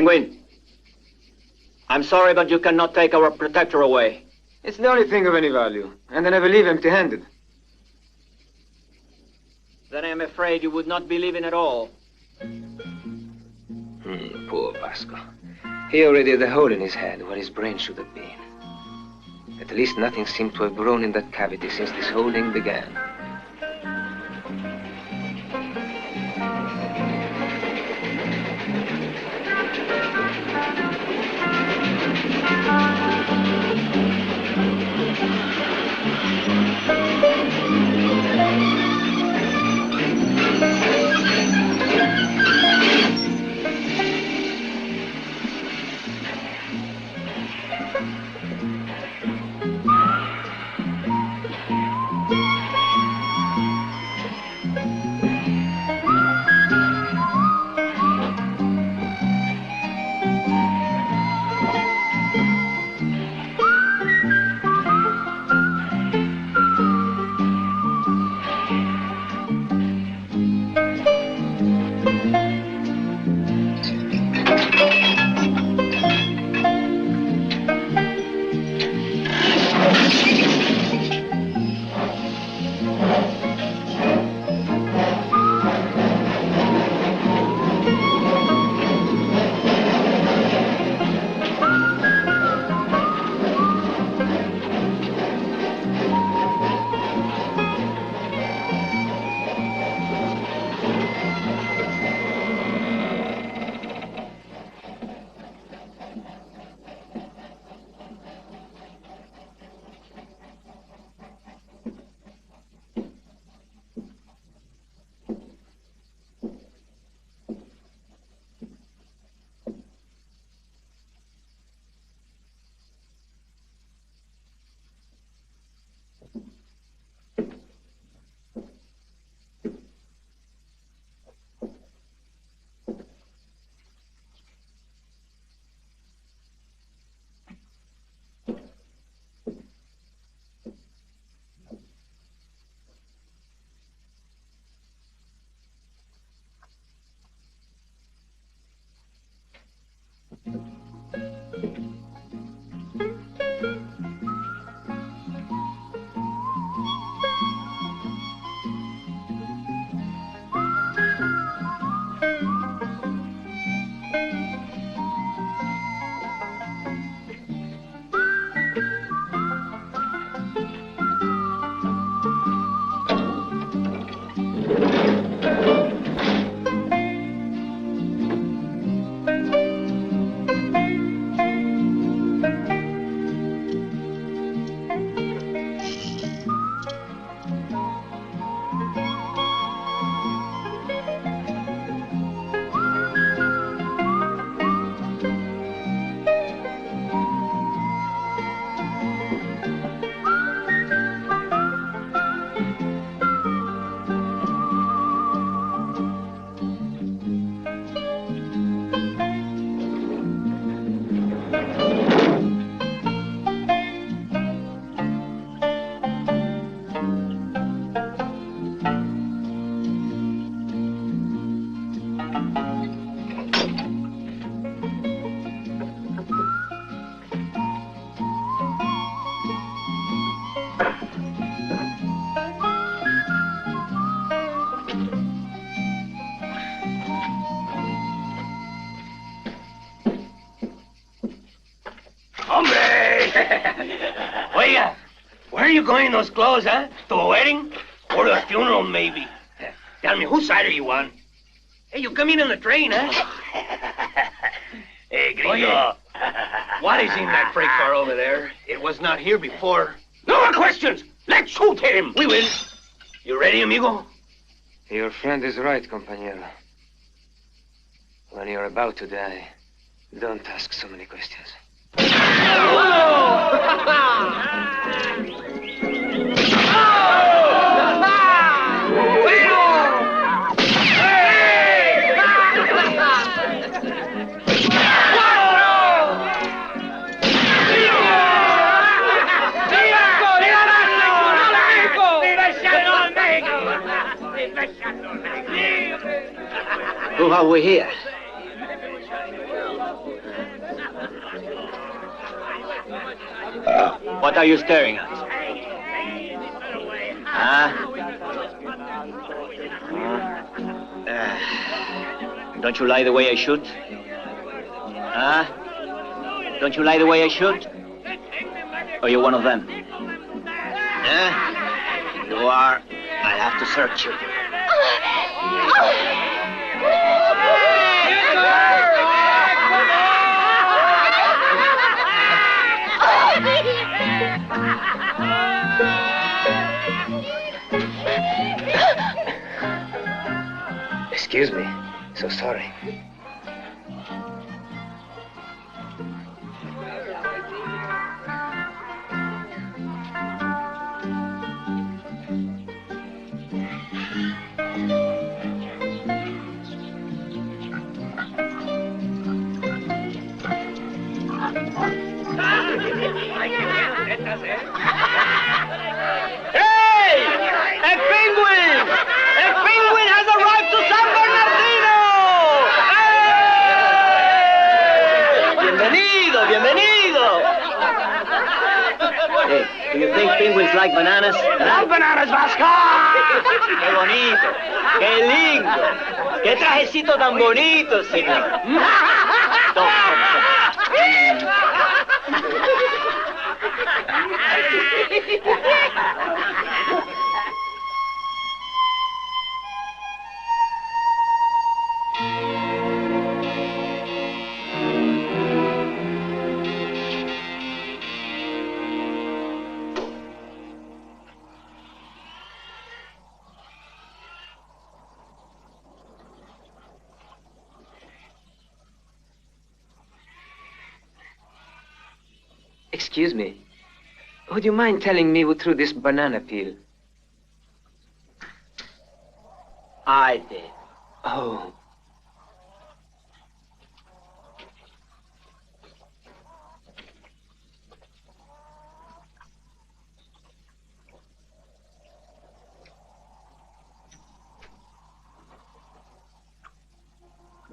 Penguin, I'm sorry, but you cannot take our protector away. It's the only thing of any value, and I never leave empty-handed. Then I am afraid you would not be leaving at all. Poor Vasco. He already had a hole in his head where his brain should have been. At least nothing seemed to have grown in that cavity since this whole thing began. Oiga, where are you going in those clothes, huh? To a wedding? Or to a funeral, maybe? Tell me, whose side are you on? Hey, you come in on the train, huh? Hey, Gringo. What is in that freight car over there? It was not here before. No more questions! Let's shoot him! We will. You ready, amigo? Your friend is right, compañero. When you're about to die, don't ask so many questions. Who are we here? What are you staring at? Huh? Don't you like the way I shoot? Huh? Don't you like the way I shoot? Or you're one of them? Huh? You are. I'll have to search you. Excuse me. So sorry. Hey! A penguin! A penguin has arrived to San Bernardino! Hey! Bienvenido, bienvenido! Hey, do you think penguins like bananas? ¡Las bananas, Vasco! ¡Qué bonito! ¡Qué lindo! ¡Qué trajecito tan bonito, señor! Toma. Excuse me. Would you mind telling me who threw this banana peel? I did. Oh.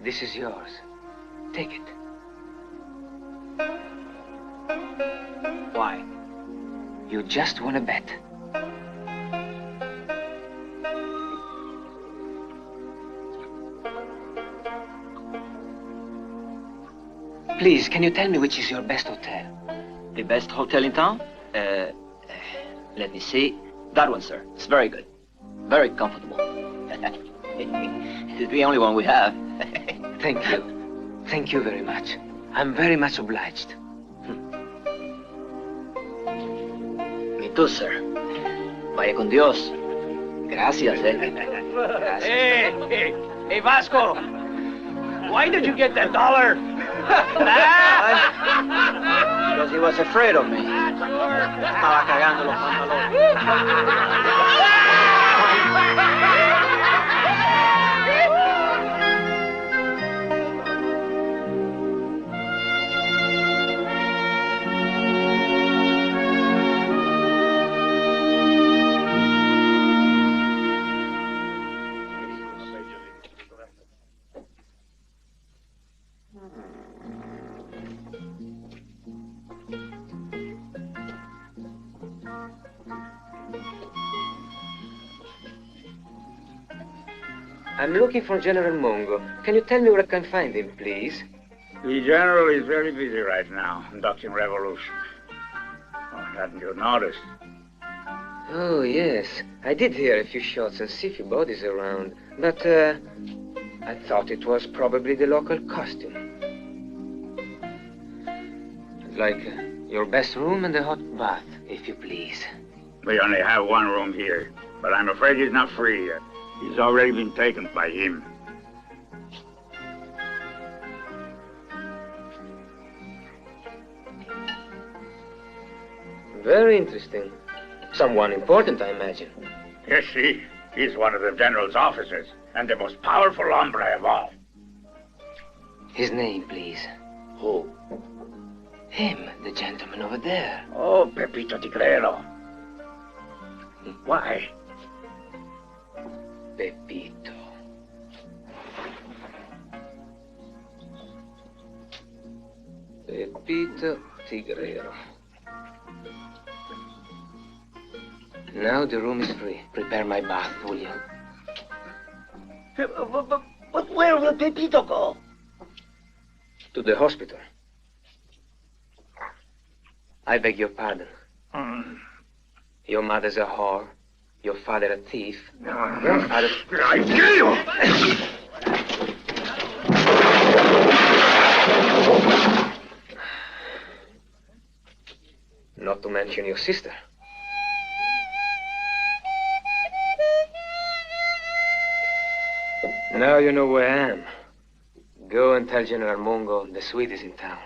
This is yours. Take it. Why? You just won a bet. Please, can you tell me which is your best hotel? The best hotel in town? Let me see. That one, sir. It's very good. Very comfortable. It's the only one we have. Thank you. Thank you very much. I'm very much obliged. Me too, sir. Vaya con Dios. Gracias, Gracias. Hey, Vasco. Why did you get that $1? Because he was afraid of me. Estaba cagando los pantalones. I'm looking for General Mongo. Can you tell me where I can find him, please? The general is very busy right now, conducting revolution. Oh, hadn't you noticed? Oh, yes. I did hear a few shots and see a few bodies around. But, I thought it was probably the local costume. Like your best room and a hot bath, if you please. We only have one room here, but I'm afraid he's not free yet. He's already been taken by him. Very interesting. Someone important, I imagine. Yes, see, he's one of the general's officers, and the most powerful hombre of all. His name, please. Who? Him, the gentleman over there. Oh, Pepito Tigrero. Why? Pepito. Pepito Tigrero. Now the room is free. Prepare my bath, will you? But where will Pepito go? To the hospital. I beg your pardon. Your mother's a whore. Your father a thief. I kill you! Not to mention your sister. Now you know where I am. Go and tell General Mongo the suite is in town.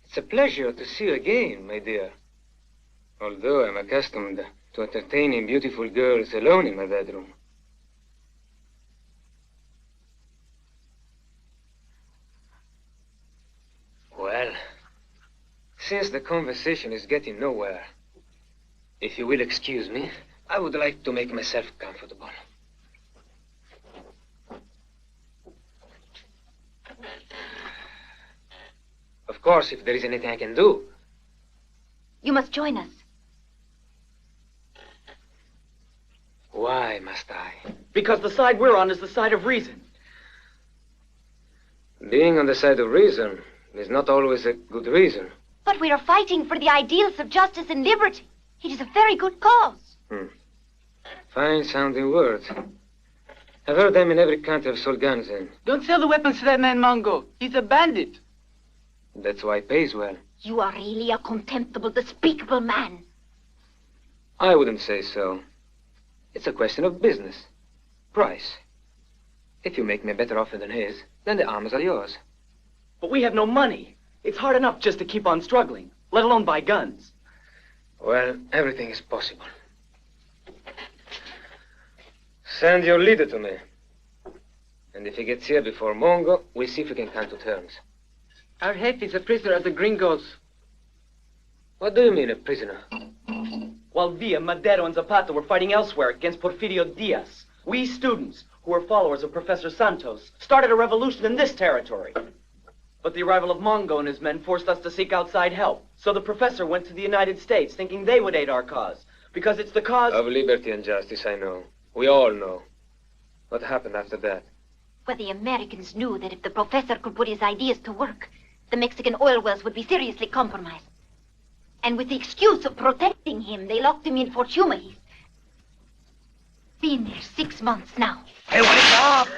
It's a pleasure to see you again, my dear. Although I'm accustomed to entertaining beautiful girls alone in my bedroom. Well, since the conversation is getting nowhere, if you will excuse me, I would like to make myself comfortable. Of course, if there is anything I can do. You must join us. Why must I? Because the side we're on is the side of reason. Being on the side of reason is not always a good reason. But we are fighting for the ideals of justice and liberty. It is a very good cause. Fine sounding words. I've heard them in every country I've sold guns in. Don't sell the weapons to that man, Mongo. He's a bandit. That's why it pays well. You are really a contemptible, despicable man. I wouldn't say so. It's a question of business. Price. If you make me a better offer than his, then the arms are yours. But we have no money. It's hard enough just to keep on struggling, let alone buy guns. Well, everything is possible. Send your leader to me. And if he gets here before Mongo, we'll see if we can come to terms. Our head is a prisoner of the Gringos. What do you mean, a prisoner? While Villa, Madero, and Zapata were fighting elsewhere against Porfirio Diaz, we students, who were followers of Professor Santos, started a revolution in this territory. But the arrival of Mongo and his men forced us to seek outside help. So the professor went to the United States, thinking they would aid our cause. Because it's the cause of liberty and justice, I know. We all know. What happened after that? Well, the Americans knew that if the professor could put his ideas to work, the Mexican oil wells would be seriously compromised. And with the excuse of protecting him, they locked him in Fort Yuma. He's been there 6 months now. Hey, wake up!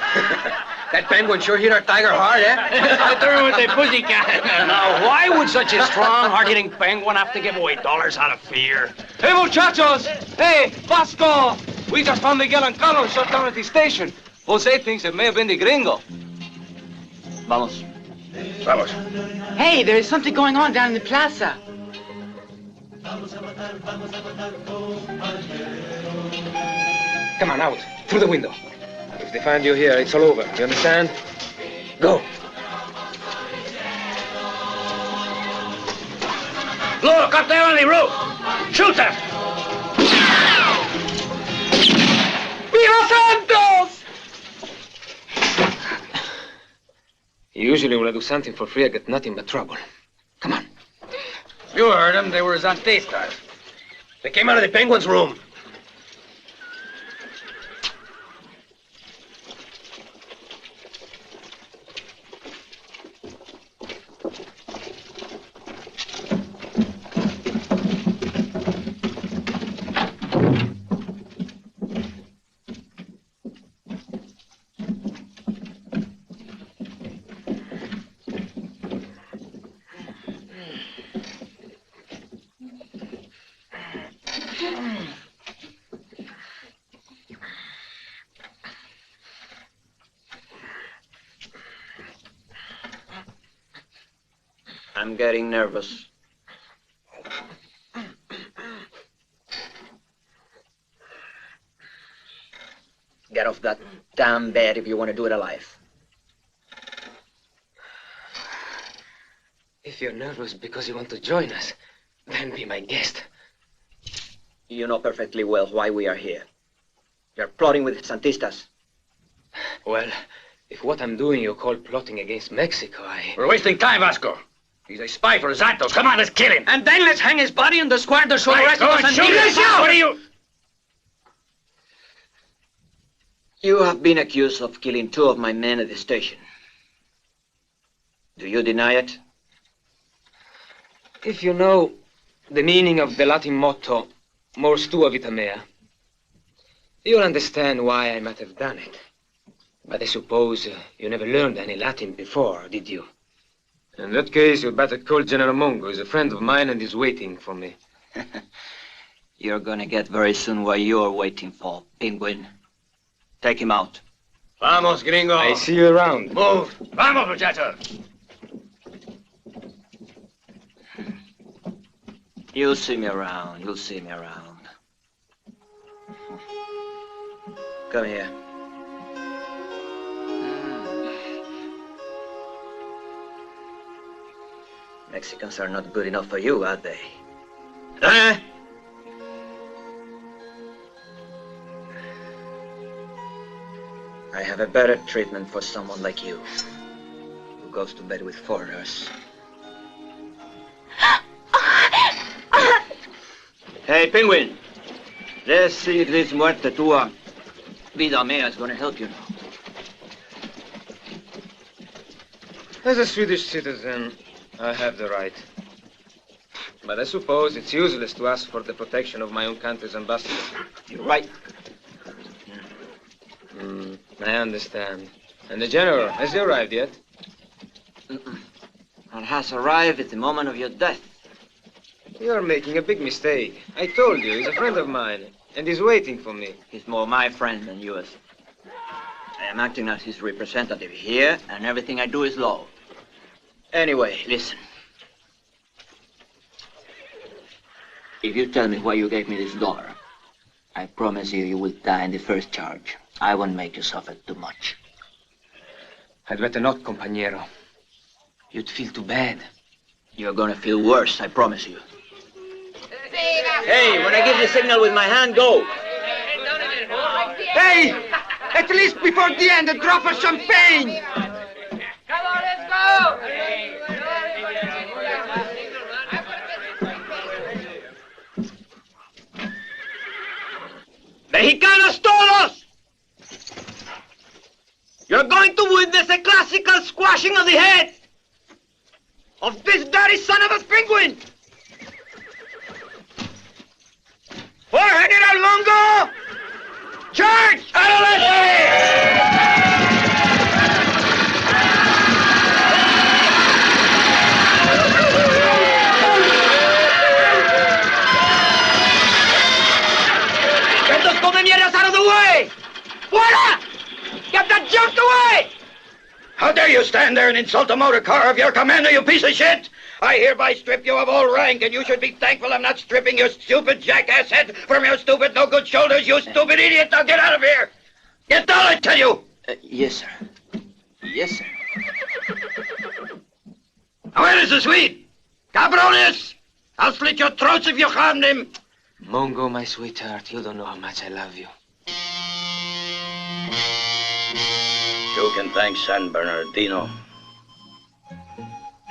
That penguin sure hit our tiger hard, eh? I threw with the pussycat. Now, why would such a strong, hard-hitting penguin have to give away dollars out of fear? Hey, muchachos! Hey, Vasco! We just found Miguel and Carlos shut down at the station. Jose thinks it may have been the Gringo. Vamos. Vamos. Hey, there is something going on down in the plaza. Come on, out. Through the window. If they find you here, it's all over. You understand? Go. Look, up there on the roof! Shoot them! Viva Santos! Usually when I do something for free, I get nothing but trouble. Come on. You heard them. They were Zantistas. They came out of the penguin's room. I'm getting nervous. Get off that damn bed if you want to do it alive. If you're nervous because you want to join us, then be my guest. You know perfectly well why we are here. You're plotting with Santistas. Well, if what I'm doing you call plotting against Mexico, We're wasting time, Vasco. He's a spy for Santos. Come on, let's kill him. And then let's hang his body in the square to show the rest Go of and us. shoot him. What are you? You have been accused of killing 2 of my men at the station. Do you deny it? If you know the meaning of the Latin motto, mors tua vita mea, you'll understand why I might have done it. But I suppose you never learned any Latin before, did you? In that case, you'd better call General Mongo. He's a friend of mine and is waiting for me. You're gonna get very soon what you're waiting for, Penguin. Take him out. Vamos, Gringo. I see you around. Move. Vamos, muchachos. You'll see me around. You'll see me around. Come here. Mexicans are not good enough for you, are they? Huh? I have a better treatment for someone like you, who goes to bed with foreigners. Hey, Penguin. Let's see if this muerte tua vida mea is going to help you now. As a Swedish citizen, I have the right. But I suppose it's useless to ask for the protection of my own country's ambassador. You're right. I understand. And the general, has he arrived yet? And has arrived at the moment of your death. You're making a big mistake. I told you, he's a friend of mine, and he's waiting for me. He's more my friend than yours. I am acting as his representative here, and everything I do is law. Anyway, listen. If you tell me why you gave me this $1, I promise you will die in the first charge. I won't make you suffer too much. I'd better not, compañero. You'd feel too bad. You're gonna feel worse, I promise you. Hey, when I give the signal with my hand, go. Hey! At least before the end, a drop of champagne! Come on, let's go! Mexicanos todos! You're going to witness a classical squashing of the head of this dirty son of a penguin! For General Mongo! Charge! Get those come mierdas out of the way! Voila! Get that junk away! How dare you stand there and insult the motor car of your commander, you piece of shit! I hereby strip you of all rank, and you should be thankful I'm not stripping your stupid jackass head from your stupid no-good shoulders, you stupid idiot! Now get out of here! Get down, I tell you! Yes, sir. Yes, sir. Now, where is the Swede? Cabrones! I'll slit your throats if you harm them! Mongo, my sweetheart, you don't know how much I love you. You can thank San Bernardino.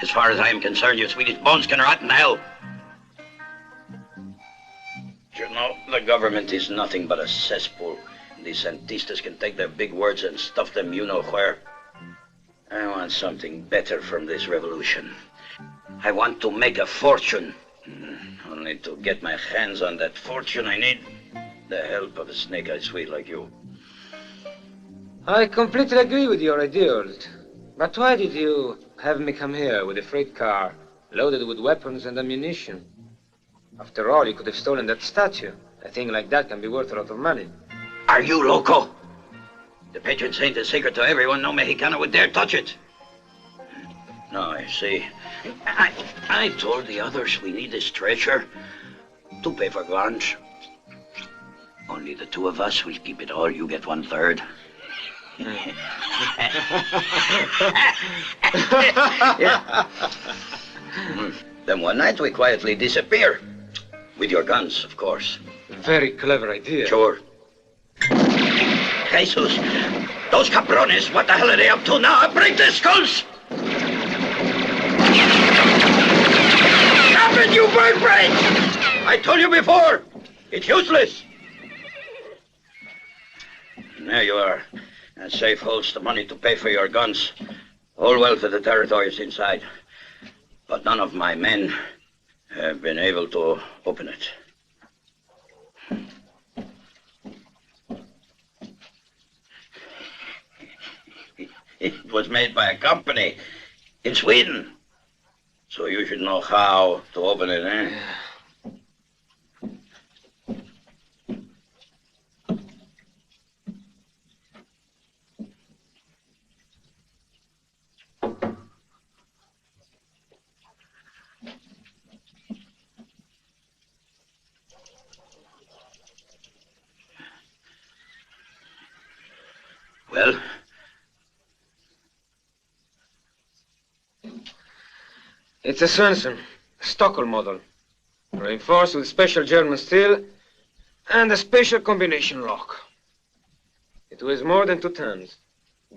As far as I am concerned, your Swedish bones can rot in hell. You know, the government is nothing but a cesspool. These Santistas can take their big words and stuff them you know where. I want something better from this revolution. I want to make a fortune. Only to get my hands on that fortune, I need the help of a snake-eyed Swede like you. I completely agree with your ideals. But why did you have me come here with a freight car loaded with weapons and ammunition? After all, you could have stolen that statue. A thing like that can be worth a lot of money. Are you loco? The patron saint is sacred to everyone. No Mexicano would dare touch it. No, I see. I told the others we need this treasure to pay for guns. Only the two of us will keep it all. You get 1/3. Then one night we quietly disappear. With your guns, of course. Very clever idea. Sure. Jesus, those cabrones, what the hell are they up to now? Break their skulls! Stop it, you bird brain! I told you before, it's useless. There you are. That safe holds the money to pay for your guns. All wealth of the territory is inside. But none of my men have been able to open it. It was made by a company in Sweden. So you should know how to open it, eh? Well? It's a Swenson, Stockholm model. Reinforced with special German steel and a special combination lock. It weighs more than 2 tons.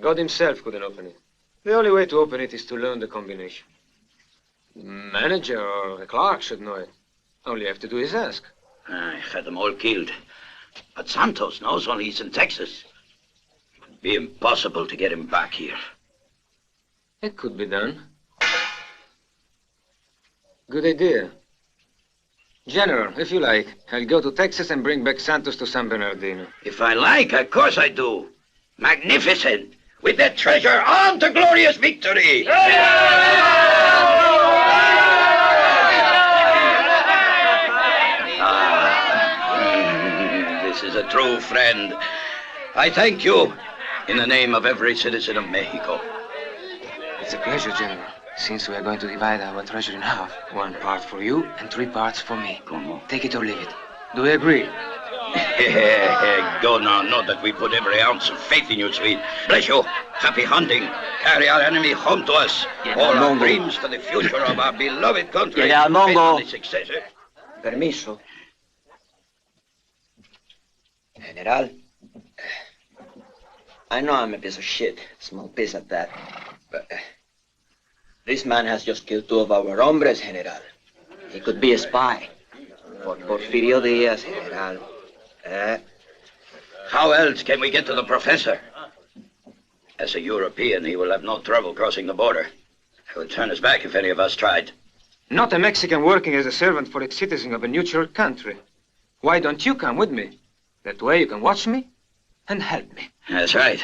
God himself couldn't open it. The only way to open it is to learn the combination. The manager or the clerk should know it. All you have to do is ask. I had them all killed. But Santos knows, only he's in Texas. It'd be impossible to get him back here. It could be done. Good idea. General, if you like, I'll go to Texas and bring back Santos to San Bernardino. If I like, of course I do. Magnificent. With that treasure, on to glorious victory. This is a true friend. I thank you in the name of every citizen of Mexico. It's a pleasure, General. Since we are going to divide our treasure in half, 1 part for you and 3 parts for me. Como? Take it or leave it. Do we agree? Go now. Know that we put every ounce of faith in you, sweet. Bless you. Happy hunting. Carry our enemy home to us. All our dreams for the future of our beloved country. Mongo. Successor. Permiso. General, I know I'm a piece of shit, small piece at that, but this man has just killed 2 of our hombres, General. He could be a spy for Porfirio Diaz, General. How else can we get to the professor? As a European, he will have no trouble crossing the border. He would turn his back if any of us tried. Not a Mexican working as a servant for a citizen of a neutral country. Why don't you come with me? That way you can watch me and help me. That's right.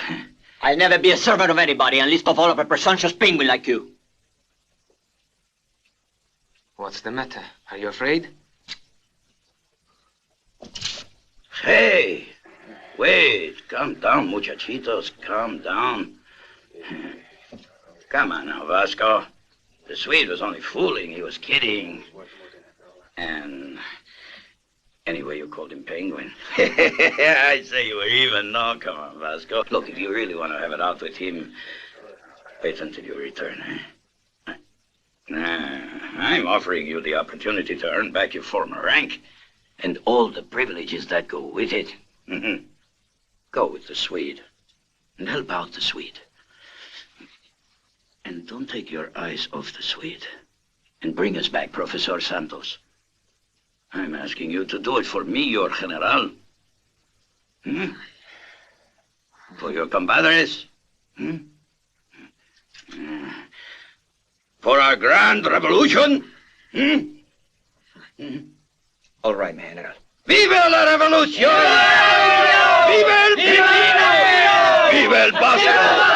I'll never be a servant of anybody, and least of all of a presumptuous penguin like you. What's the matter? Are you afraid? Hey, wait. Calm down, muchachitos. Calm down. Come on now, Vasco. The Swede was only fooling. He was kidding. And anyway, you called him Penguin. I say you were even. No, come on, Vasco. Look, if you really want to have it out with him, wait until you return, eh? I'm offering you the opportunity to earn back your former rank and all the privileges that go with it. Go with the Swede and help out the Swede. And don't take your eyes off the Swede. And bring us back Professor Santos. I'm asking you to do it for me, your general. For your compadres. For our grand revolution. All right, my General. ¡Viva la revolución! ¡Viva el pepino! ¡Viva el Vasco!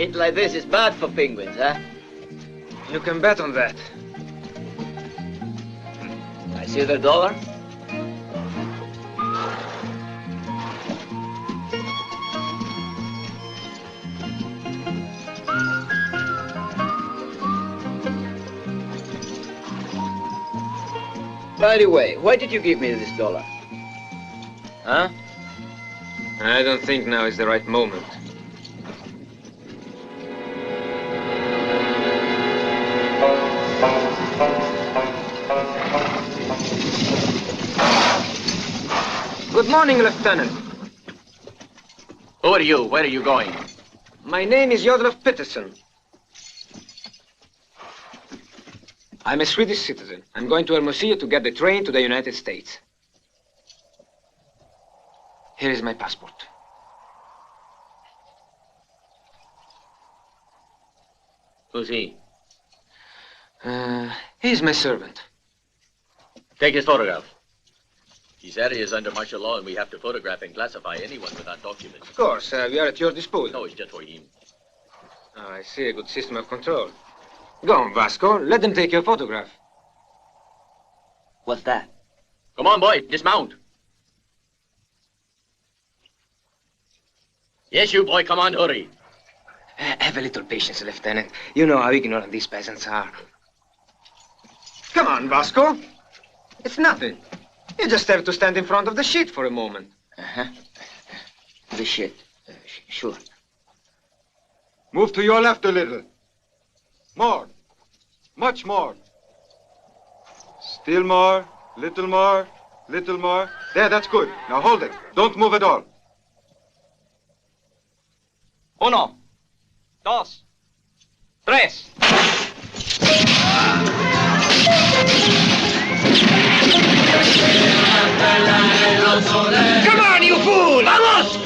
Heat like this is bad for penguins, huh? You can bet on that. I see the dollar. By the way, why did you give me this dollar? Huh? I don't think now is the right moment. Good morning, Lieutenant. Who are you? Where are you going? My name is Jodlov Peterson. I'm a Swedish citizen. I'm going to Hermosillo to get the train to the United States. Here is my passport. Who's he? He's my servant. Take his photograph. This area is under martial law, and we have to photograph and classify anyone without documents. Of course, we are at your disposal. No, it's just for him. Oh, I see. A good system of control. Go on, Vasco. Let them take your photograph. What's that? Come on, boy. Dismount. Yes, you boy. Come on, hurry. Have a little patience, Lieutenant. You know how ignorant these peasants are. Come on, Vasco. It's nothing. You just have to stand in front of the sheet for a moment. Uh-huh. The shit. Sure. Move to your left a little. More. Much more. Still more. Little more. Little more. There, that's good. Now hold it. Don't move at all. Uno. Dos. Tres. Come on, you fool! Vamos!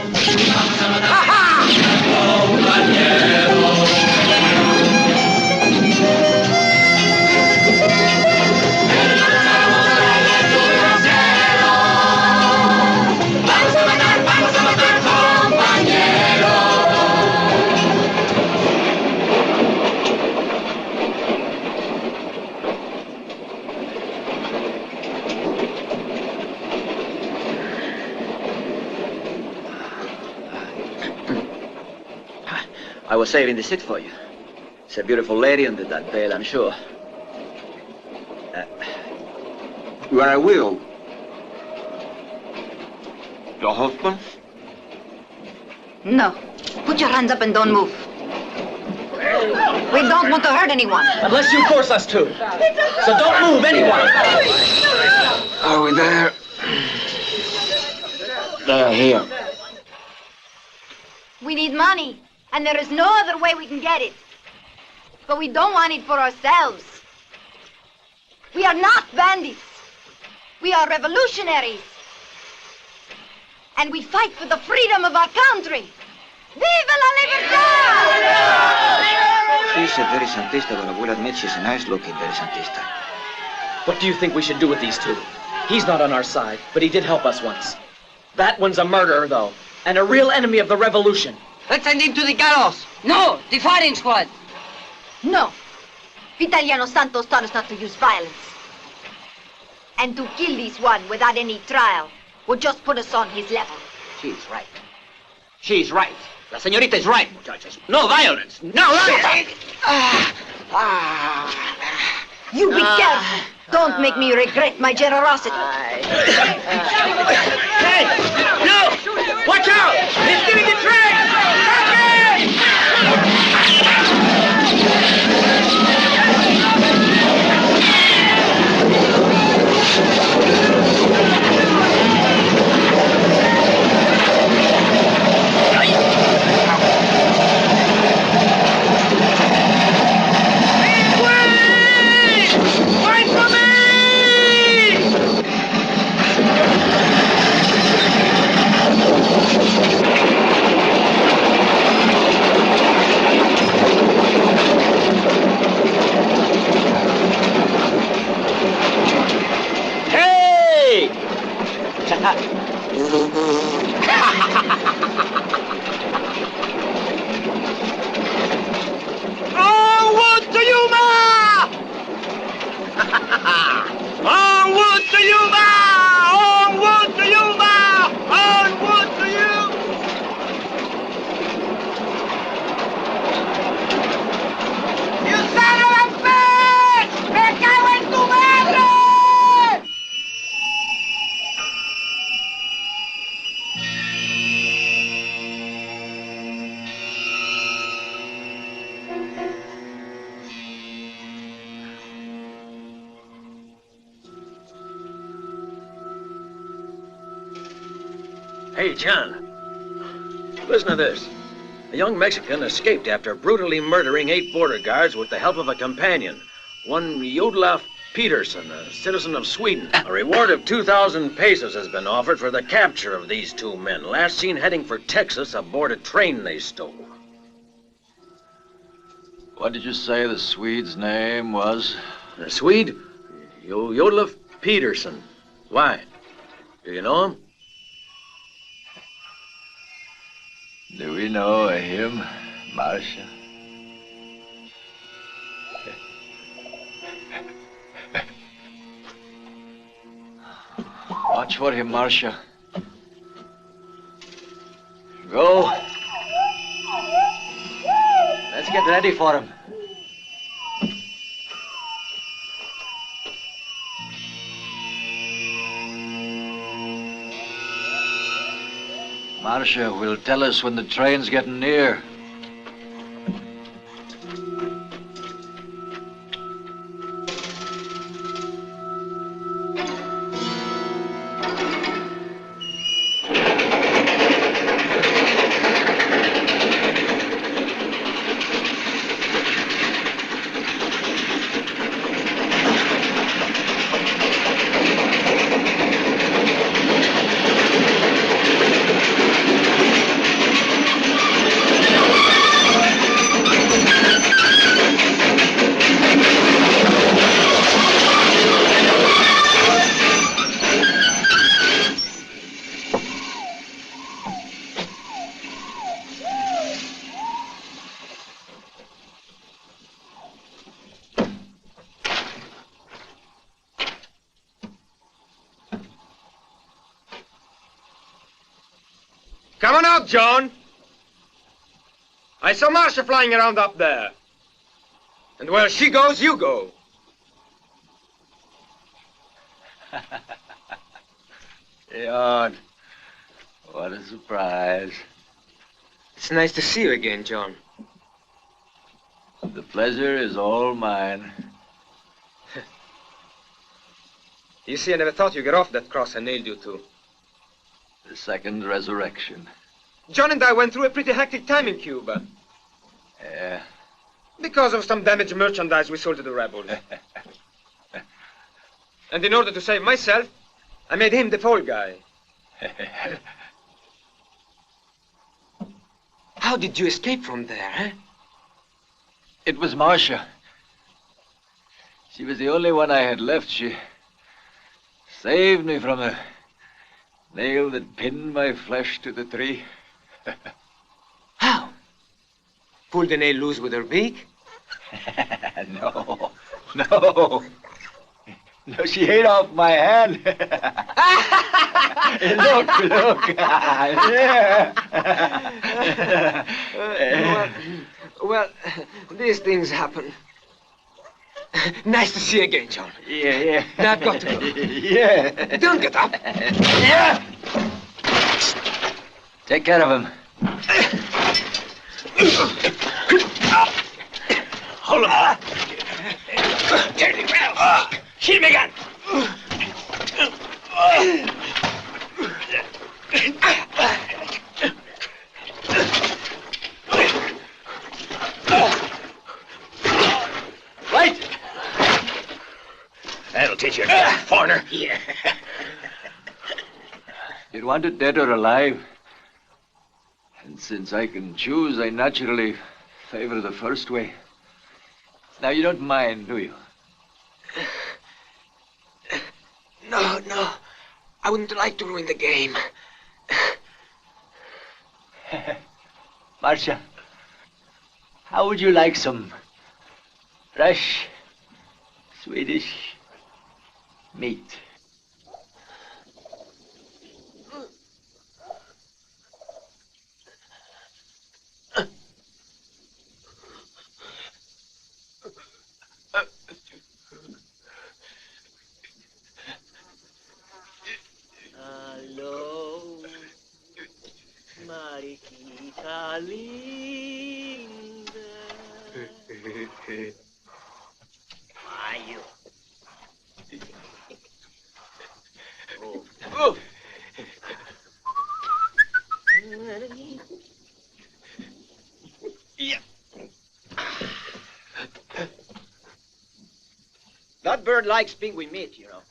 I was saving the seat for you. It's a beautiful lady under that veil, I'm sure. You are a widow. Your husband? No. Put your hands up and don't move. We don't want to hurt anyone. Unless you force us to. So don't move, anyone. Are we there? They're here. We need money, and there is no other way we can get it. But we don't want it for ourselves. We are not bandits. We are revolutionaries. And we fight for the freedom of our country. Viva la libertad! She's a very Santista, but I will admit she's a nice-looking very Santista. What do you think we should do with these two? He's not on our side, but he did help us once. That one's a murderer, though, and a real enemy of the revolution. Let's send him to the gallows. No, the firing squad. No. Vitaliano Santos taught us not to use violence. And to kill this one without any trial would just put us on his level. She's right. She's right. La señorita is right, muchachos. No violence. No violence. You be careful. Don't make me regret my generosity. Hey! No! Watch out! He's getting the train! Hey, John. Listen to this. A young Mexican escaped after brutally murdering 8 border guards with the help of a companion, one Yodlaf Peterson, a citizen of Sweden. A reward of 2,000 pesos has been offered for the capture of these 2 men, last seen heading for Texas aboard a train they stole. What did you say the Swede's name was? The Swede? Yodlaf Peterson. Why? Do you know him? Do we know him, Marcia? Watch for him, Marcia. Go. Let's get ready for him. Marcia will tell us when the train's getting near. Come on out, John. I saw Marcia flying around up there. And where she goes, you go. John, what a surprise. It's nice to see you again, John. The pleasure is all mine. You see, I never thought you'd get off that cross I nailed you to. The second resurrection. John and I went through a pretty hectic time in Cuba. Yeah. Because of some damaged merchandise we sold to the rebels. And in order to save myself, I made him the fall guy. How did you escape from there, eh? It was Marcia. She was the only one I had left. She saved me from a nail that pinned my flesh to the tree. How? Pulled the nail loose with her beak? No. No, she ate off my hand. Look. Yeah. Well, these things happen. Nice to see you again, John. Yeah. Now I've got to go. Yeah. Don't get up. Yeah. Take care of him. Hold him. Turn the ground. Shoot me gun. Right. That'll teach you, foreigner. Yeah. You'd want it dead or alive. And since I can choose, I naturally favor the first way. Now, you don't mind, do you? No. I wouldn't like to ruin the game. Marcia, how would you like some fresh Swedish meat? Hello, Mariquita linda. Why, you? Oh. That bird likes penguin meat, you know.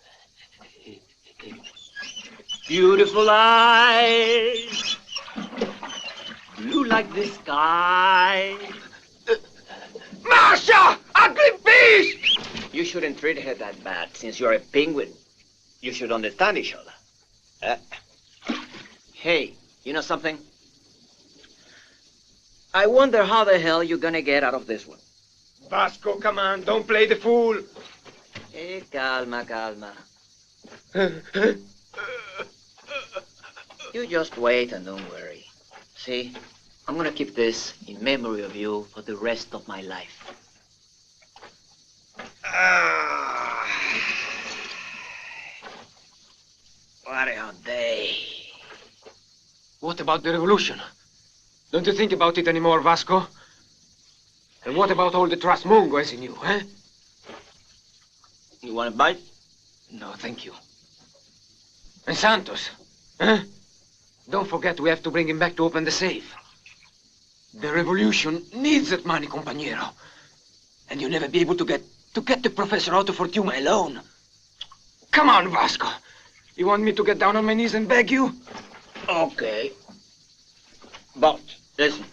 Beautiful eyes, blue like the sky. Marcia! Ugly beast! You shouldn't treat her that bad, since you're a penguin. You should understand each other. Hey, you know something? I wonder how the hell you're gonna get out of this one. Vasco, come on, don't play the fool. Hey, calma, calma. You just wait and don't worry. See, I'm gonna keep this in memory of you for the rest of my life. What a hot day. What about the revolution? Don't you think about it anymore, Vasco? And what about all the trasmongos in you, eh? You want a bite? No, thank you. And Santos, eh? Don't forget we have to bring him back to open the safe. The revolution needs that money, compañero. And you'll never be able to get the professor out of Fortuna alone. Come on, Vasco. You want me to get down on my knees and beg you? Okay. But, listen.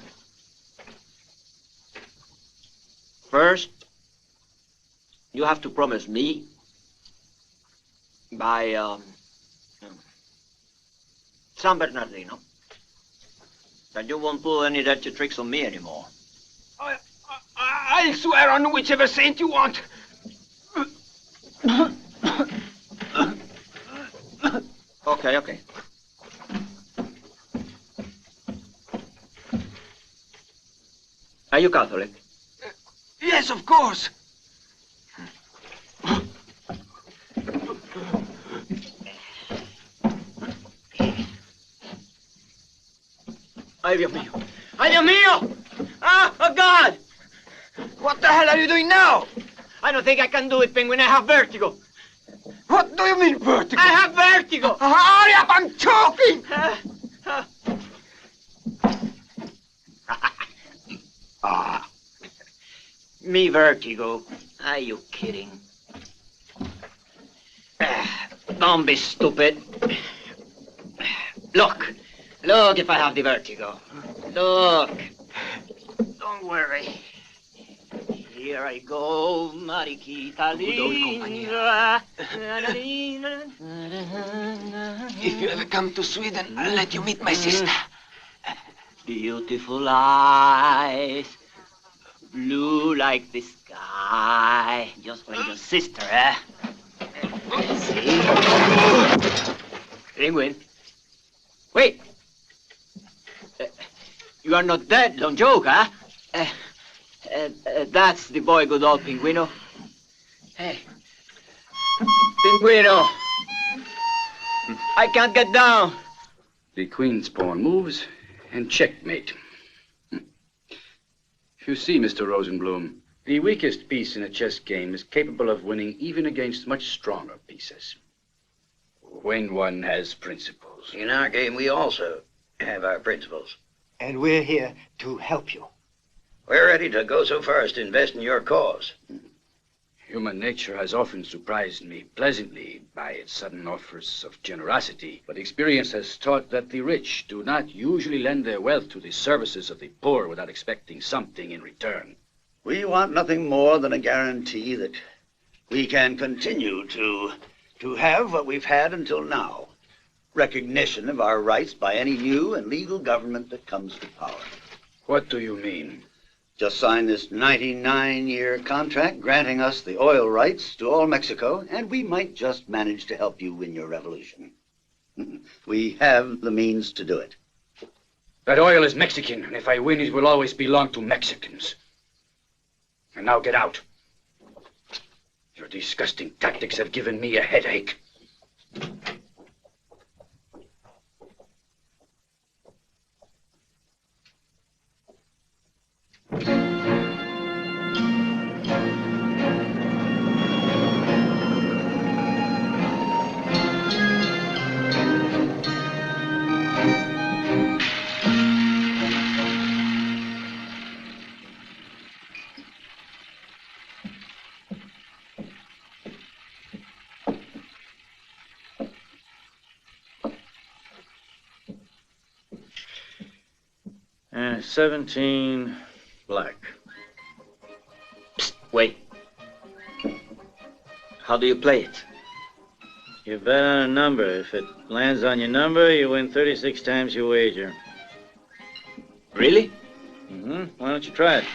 First, you have to promise me by, San Bernardino that you won't pull any dirty tricks on me anymore. I'll swear on whichever saint you want. Okay. Are you Catholic? Yes, of course. Ay, Dios mío. Ay, Dios mío! Ah, oh, God! What the hell are you doing now? I don't think I can do it, Penguin. I have vertigo. What do you mean, vertigo? I have vertigo! Hurry up, I'm choking! Me vertigo? Are you kidding? Don't be stupid. Look if I have the vertigo. Look. Don't worry. Here I go, Mariquita linda. If you ever come to Sweden, I'll let you meet my sister. Beautiful eyes, blue like the sky. Just like your sister, eh? See? Penguin. Wait. You are not dead, don't joke, huh? That's the boy good old Pinguino. Hey. Pinguino. I can't get down. The queen's pawn moves, and checkmate. You see, Mr. Rosenblum, the weakest piece in a chess game is capable of winning even against much stronger pieces. When one has principles. In our game, we also have our principles. And we're here to help you. We're ready to go so far as to invest in your cause. Human nature has often surprised me pleasantly by its sudden offers of generosity, but experience has taught that the rich do not usually lend their wealth to the services of the poor without expecting something in return. We want nothing more than a guarantee that we can continue to have what we've had until now. Recognition of our rights by any new and legal government that comes to power. What do you mean? Just signed this 99-year contract granting us the oil rights to all Mexico, and we might just manage to help you win your revolution. We have the means to do it. That oil is Mexican, and if I win, it will always belong to Mexicans. And now get out. Your disgusting tactics have given me a headache. 17 black. Psst, wait. How do you play it? You bet on a number. If it lands on your number, you win 36 times your wager. Really? Mm-hmm. Why don't you try it?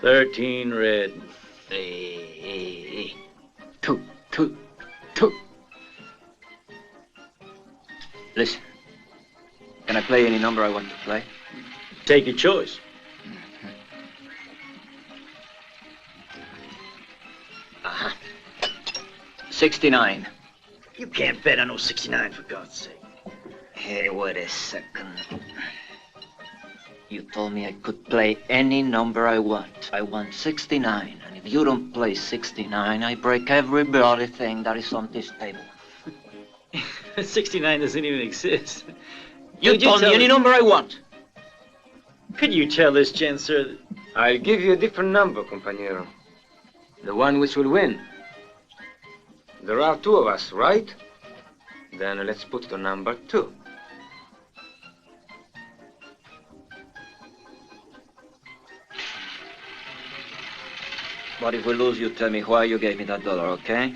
$13 red. Hey. Two. Listen. Can I play any number I want to play? Take your choice. Uh-huh. 69. You can't bet on no 69, for God's sake. Hey, wait a second. You told me I could play any number I want. I want 69. And if you don't play 69, I break every bloody thing that is on this table. 69 doesn't even exist. You told me any number I want. Could you tell this gent, sir? I'll give you a different number, compañero. The one which will win. There are two of us, right? Then let's put the number 2. But if we lose, you tell me why you gave me that $1, okay?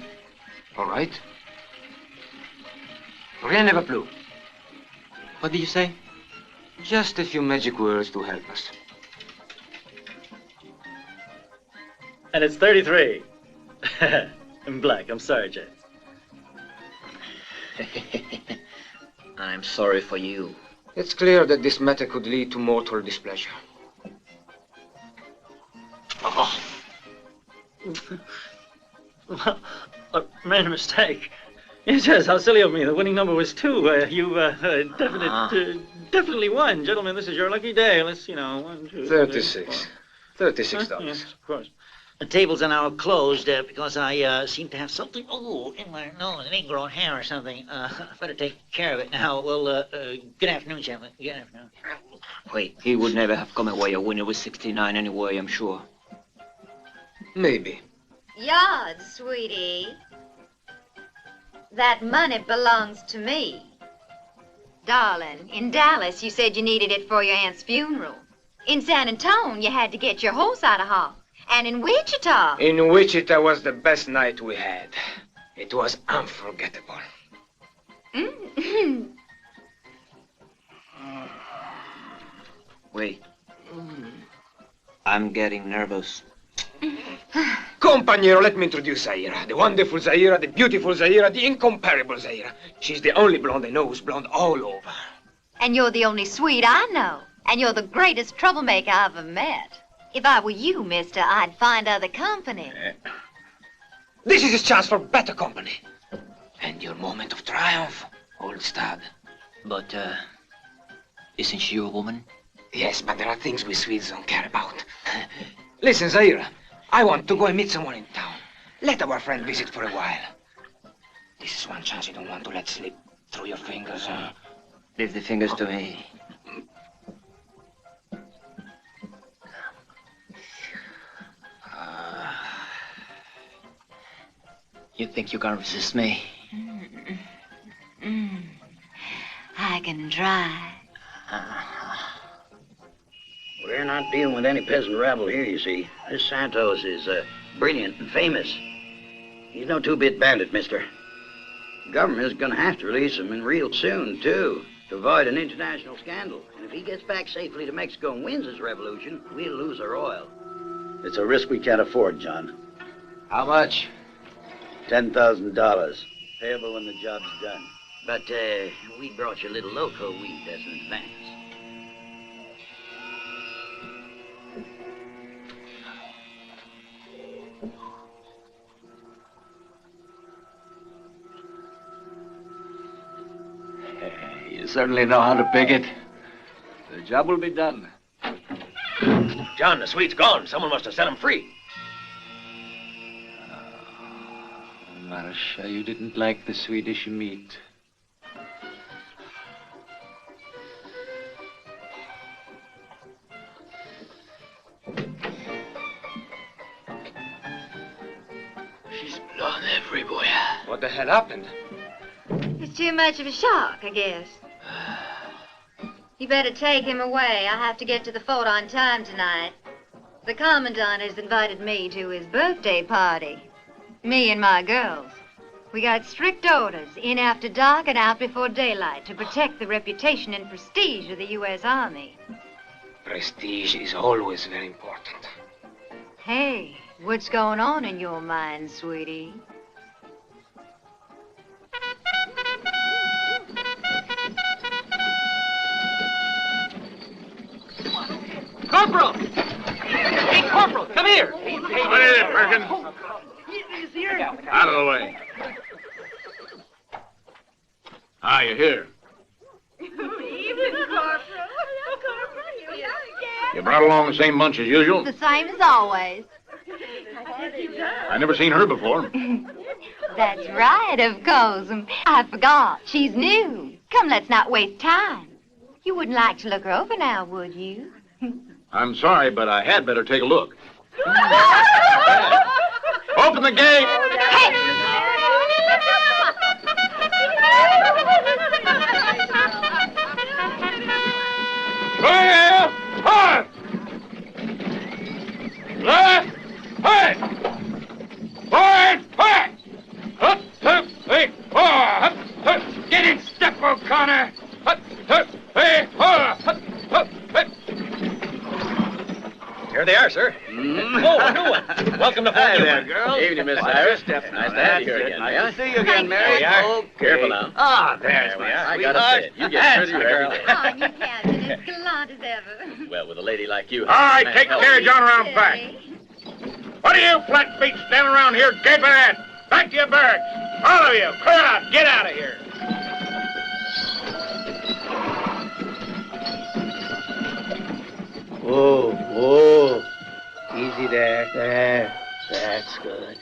All right. Rien ne va plus. What did you say? Just a few magic words to help us. And it's 33. In black. I'm sorry, James. I'm sorry for you. It's clear that this matter could lead to mortal displeasure. Oh. Well, I made a mistake. Yes, how silly of me. The winning number was 2. You definitely won. Gentlemen, this is your lucky day. Let's, 1, 2, 36. $36. Yes, of course. The tables are now closed because I seem to have something, in my nose, an ingrown hair or something. I better take care of it now. Well, good afternoon, gentlemen. Good afternoon. Wait, he would never have come away a winner with 69 anyway, I'm sure. Maybe. Yard, sweetie. That money belongs to me. Darling, in Dallas, you said you needed it for your aunt's funeral. In San Antonio, you had to get your horse out of hock. And in Wichita... In Wichita was the best night we had. It was unforgettable. Wait. I'm getting nervous. Compañero, let me introduce Zaira. The wonderful Zaira, the beautiful Zaira, the incomparable Zaira. She's the only blonde I know who's blonde all over. And you're the only sweet I know. And you're the greatest troublemaker I've ever met. If I were you, mister, I'd find other company. This is his chance for better company. And your moment of triumph, old stud. But, isn't she a woman? Yes, but there are things we Swedes don't care about. Listen, Zaira, I want to go and meet someone in town. Let our friend visit for a while. This is one chance you don't want to let slip through your fingers, huh? Leave the fingers to me. You think you can resist me? I can try. We're not dealing with any peasant rabble here, you see. This Santos is brilliant and famous. He's no two-bit bandit, mister. The government is going to have to release him, and real soon, too, to avoid an international scandal. And if he gets back safely to Mexico and wins his revolution, we'll lose our oil. It's a risk we can't afford, John. How much? $10,000. Payable when the job's done. But we brought you a little loco weed as an advance. You certainly know how to pick it. The job will be done. John, the Swede's gone. Someone must have set him free. Marcia, you didn't like the Swedish meat. free, boy. What the hell happened? It's too much of a shock, I guess. You better take him away. I have to get to the fort on time tonight. The commandant has invited me to his birthday party. Me and my girls. We got strict orders, in after dark and out before daylight, to protect the reputation and prestige of the U.S. Army. Prestige is always very important. Hey, what's going on in your mind, sweetie? Corporal! Hey, Corporal, come here! What is it, Perkins? He's here. Out of the way. Ah, you're here. Evening, Corporal. You brought along the same bunch as usual? The same as always. I never seen her before. That's right, of course. I forgot. She's new. Come, let's not waste time. You wouldn't like to look her over now, would you? I'm sorry, but I had better take a look. Open the gate! Clear! Hard! Left! Right! Forward! Back! Up, 2, 3, 4! Up, get in step, O'Connor! Up, 2, 3, 4! Up, up. Here they are, sir. Oh, a new one. Welcome to Fort there, girl. Evening, Miss Cyrus. Nice to have you here again. Nice to see you again, Mary. There we are. Okay. Careful now. Ah, There we are. I sweetheart. gotta say, you get prettier every day. Oh, you Captain, as gallant as ever. Well, with a lady like you. All right, take care of John around back. What are you flat feet standing around here gaping at? Back to your barracks. All of you, clear out. Get out of here. Whoa, whoa. Easy there. There. That's good.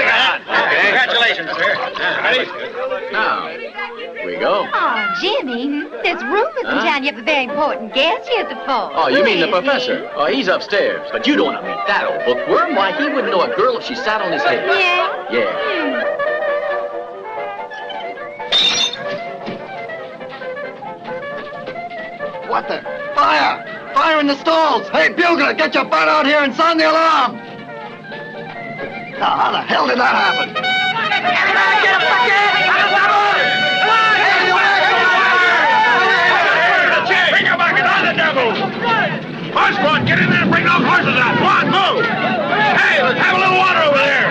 Congratulations, sir. Now, we go. Oh, Jimmy, there's rumors in town you have a very important guest here at the fort. Oh, you mean the Who is he? professor? Oh, he's upstairs. But you don't want to meet that old bookworm. Why, he wouldn't know a girl if she sat on his head. Yeah? Yeah. What the? Fire! Fire in the stalls! Hey, bugler, get your butt out here and sound the alarm! Now, how the hell did that happen? Bring your bucket on the devil! Horse squad, get in there and bring those horses out. Come on, move! Hey, let's have a little water over there!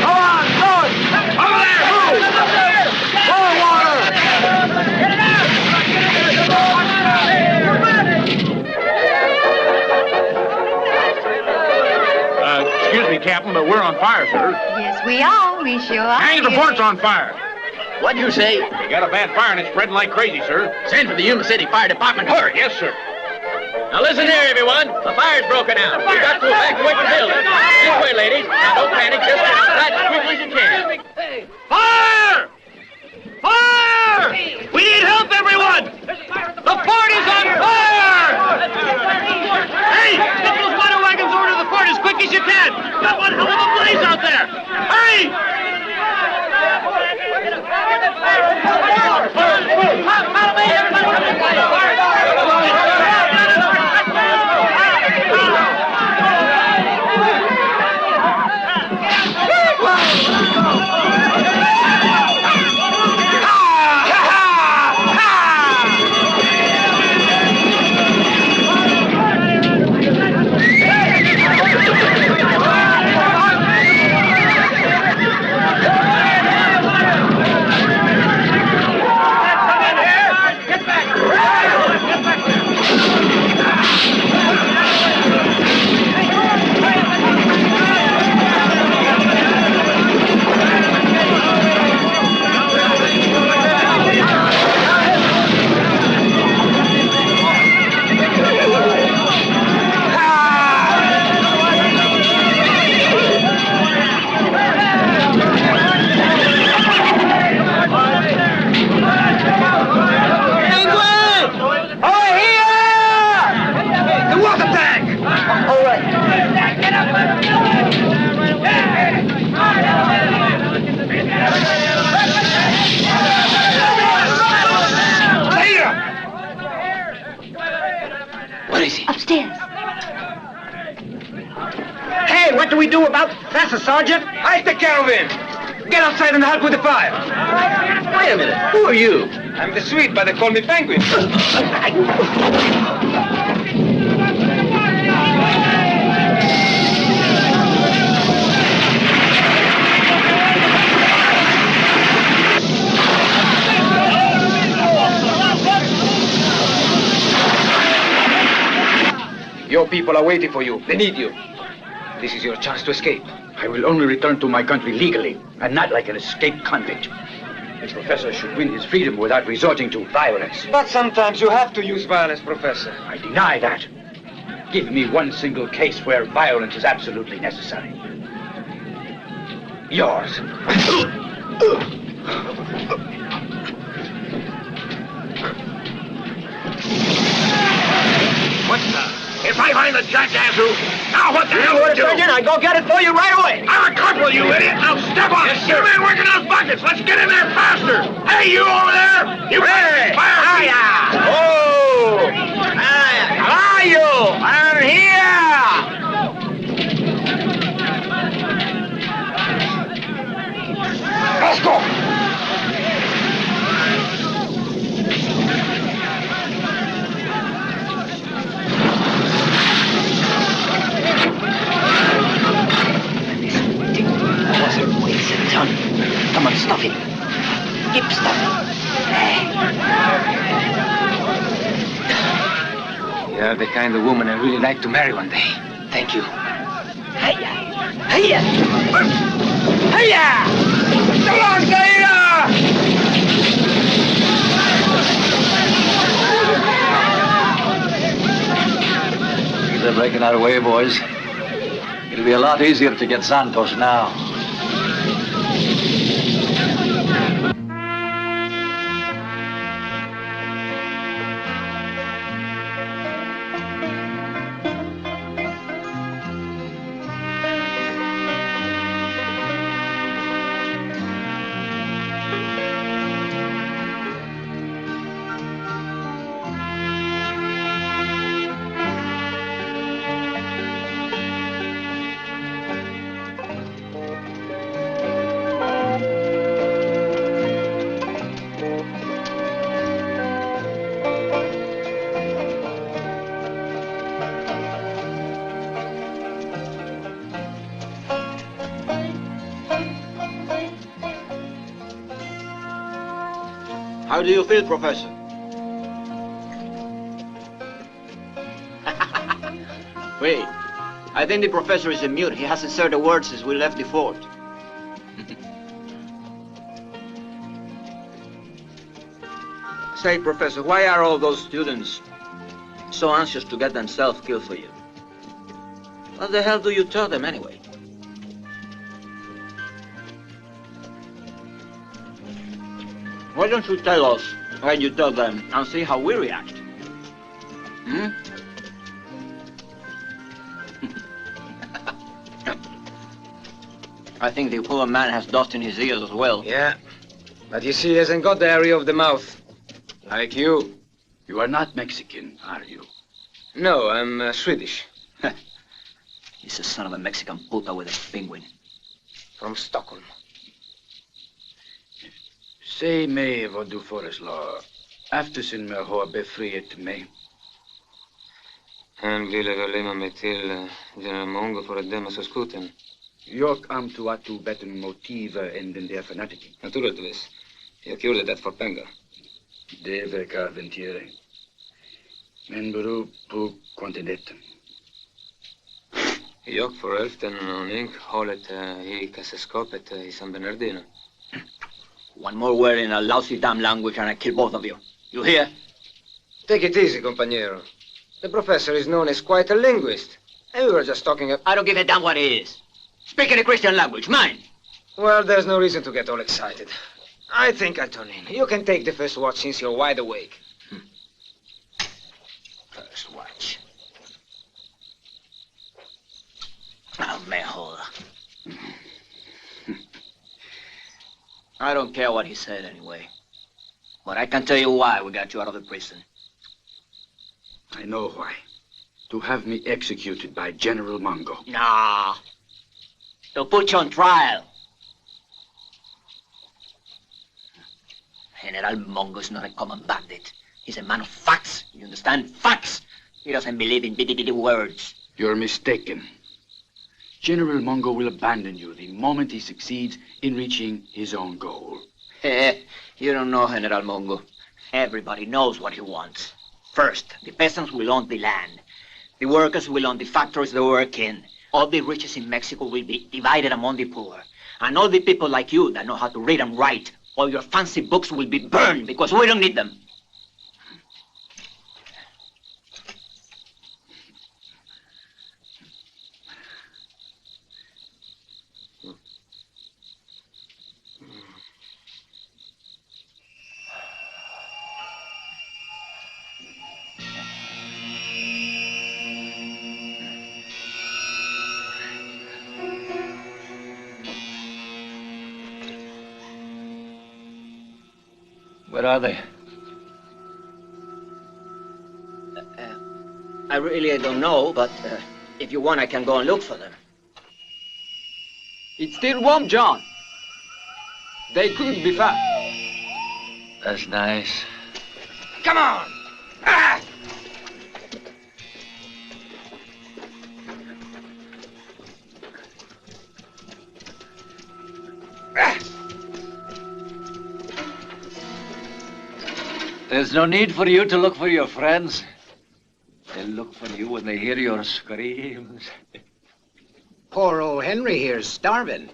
Go on, go! Over there, move! More water! Get it out! Excuse me, Captain, but we're on fire, sir. Yes, we are. We sure are. Hang the fort's on fire. What'd you say? We got a bad fire and it's spreading like crazy, sir. Send for the Yuma City Fire Department. Hurry. Yes, sir. Now listen here, everyone. The fire's broken out. We've got to evacuate the building. This way, ladies. Now don't panic. Just get outside as quickly as you can. Fire! Fire! We need help, everyone! The fort is on fire! Hey, get those water wagons over to the fort as quick as you can! Got one hell of a blaze out there! Hurry! Professor, Sergeant! I take care of him! Get outside and help with the fire! Wait a minute. Who are you? I'm the Swede, but they call me Penguin. Your people are waiting for you. They need you. This is your chance to escape. I will only return to my country legally, and not like an escaped convict. The professor should win his freedom without resorting to violence. But sometimes you have to use violence, Professor. I deny that. Give me one single case where violence is absolutely necessary. Yours. What's that? If I find the jackass who... Now what the hell would you do? Sergeant, I'll go get it for you right away. I'm a corporal, you idiot. Now step on it. You men working those buckets. Let's get in there faster. Hey, you over there. You Hey! fire. Hiya! Oh! How are you? I'm here! Let's go! Come on, stop him. Keep stopping. You're the kind of woman I really like to marry one day. Thank you. Hiya! Hiya! Hiya! Come on, Zaira! They're breaking our way, boys. It'll be a lot easier to get Santos now. How do you feel, Professor? Wait, I think the professor is a mute. He hasn't said a word since we left the fort. Say, Professor, why are all those students so anxious to get themselves killed for you? What the hell do you tell them anyway? Why don't you tell us when you tell them and see how we react? Hmm? I think the poor man has dust in his ears as well. Yeah, but you see, he hasn't got the area of the mouth. Like you. You are not Mexican, are you? No, I'm Swedish. He's a son of a Mexican puta with a penguin. From Stockholm. Säg mig vad du föreslår. Eftersom jag har befriat mig. Han ville överlämna mig till general Mongo för att dömas av skoten. Jag antar att du bättre motiv än den där fanatiken. Naturligtvis. Jag gjorde det för pengar. Det verkar ventere. Men beror på kvantiteten. Jag får hälften av hållet i kassaskåpet i San Bernardino. One more word in a lousy damn language and I kill both of you. You hear? Take it easy, compañero. The professor is known as quite a linguist. And we were just talking about... I don't give a damn what he is. Speak in a Christian language, mine. Well, there's no reason to get all excited. I think I'll turn in. You can take the first watch since you're wide awake. First watch. Oh, me joda. I don't care what he said anyway. But I can tell you why we got you out of the prison. I know why. To have me executed by General Mongo. Nah. To put you on trial. General Mongo's not a common bandit. He's a man of facts. You understand? Facts. He doesn't believe in bitty words. You're mistaken. General Mongo will abandon you the moment he succeeds in reaching his own goal. You don't know General Mongo. Everybody knows what he wants. First, the peasants will own the land. The workers will own the factories they work in. All the riches in Mexico will be divided among the poor. And all the people like you that know how to read and write, all your fancy books will be burned because we don't need them. Where are they? I really don't know, but if you want, I can go and look for them. It's still warm, John. They couldn't be far. That's nice. Come on! Ah! There's no need for you to look for your friends. They'll look for you when they hear your screams. Poor old Henry here's starving.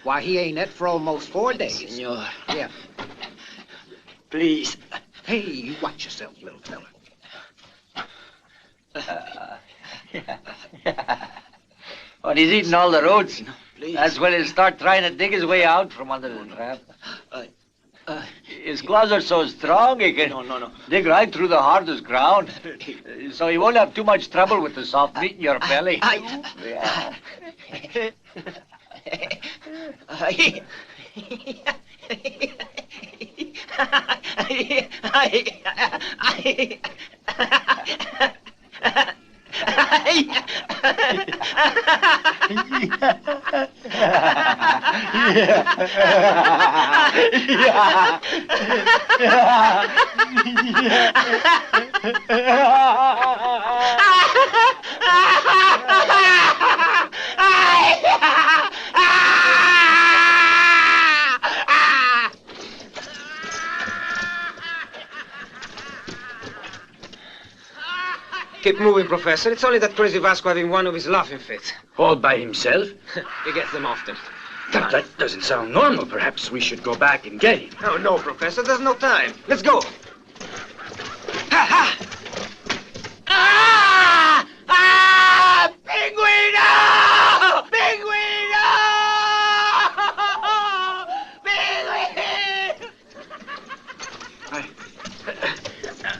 Why, he ain't ate for almost 4 days. Senor. Yeah. Please. Hey, you watch yourself, little fella. But he's eating all the roots. Please. That's when he'll start trying to dig his way out from under the trap. His claws are so strong he can dig right through the hardest ground. So he won't have too much trouble with the soft meat in your belly. Yeah. Keep moving, Professor. It's only that crazy Vasco having one of his laughing fits. All by himself? He gets them often. That doesn't sound normal. Perhaps we should go back and get him. Oh, no, Professor. There's no time. Let's go. Ha ha! Ah! Ah! Pinguino! Pinguino! Pinguino!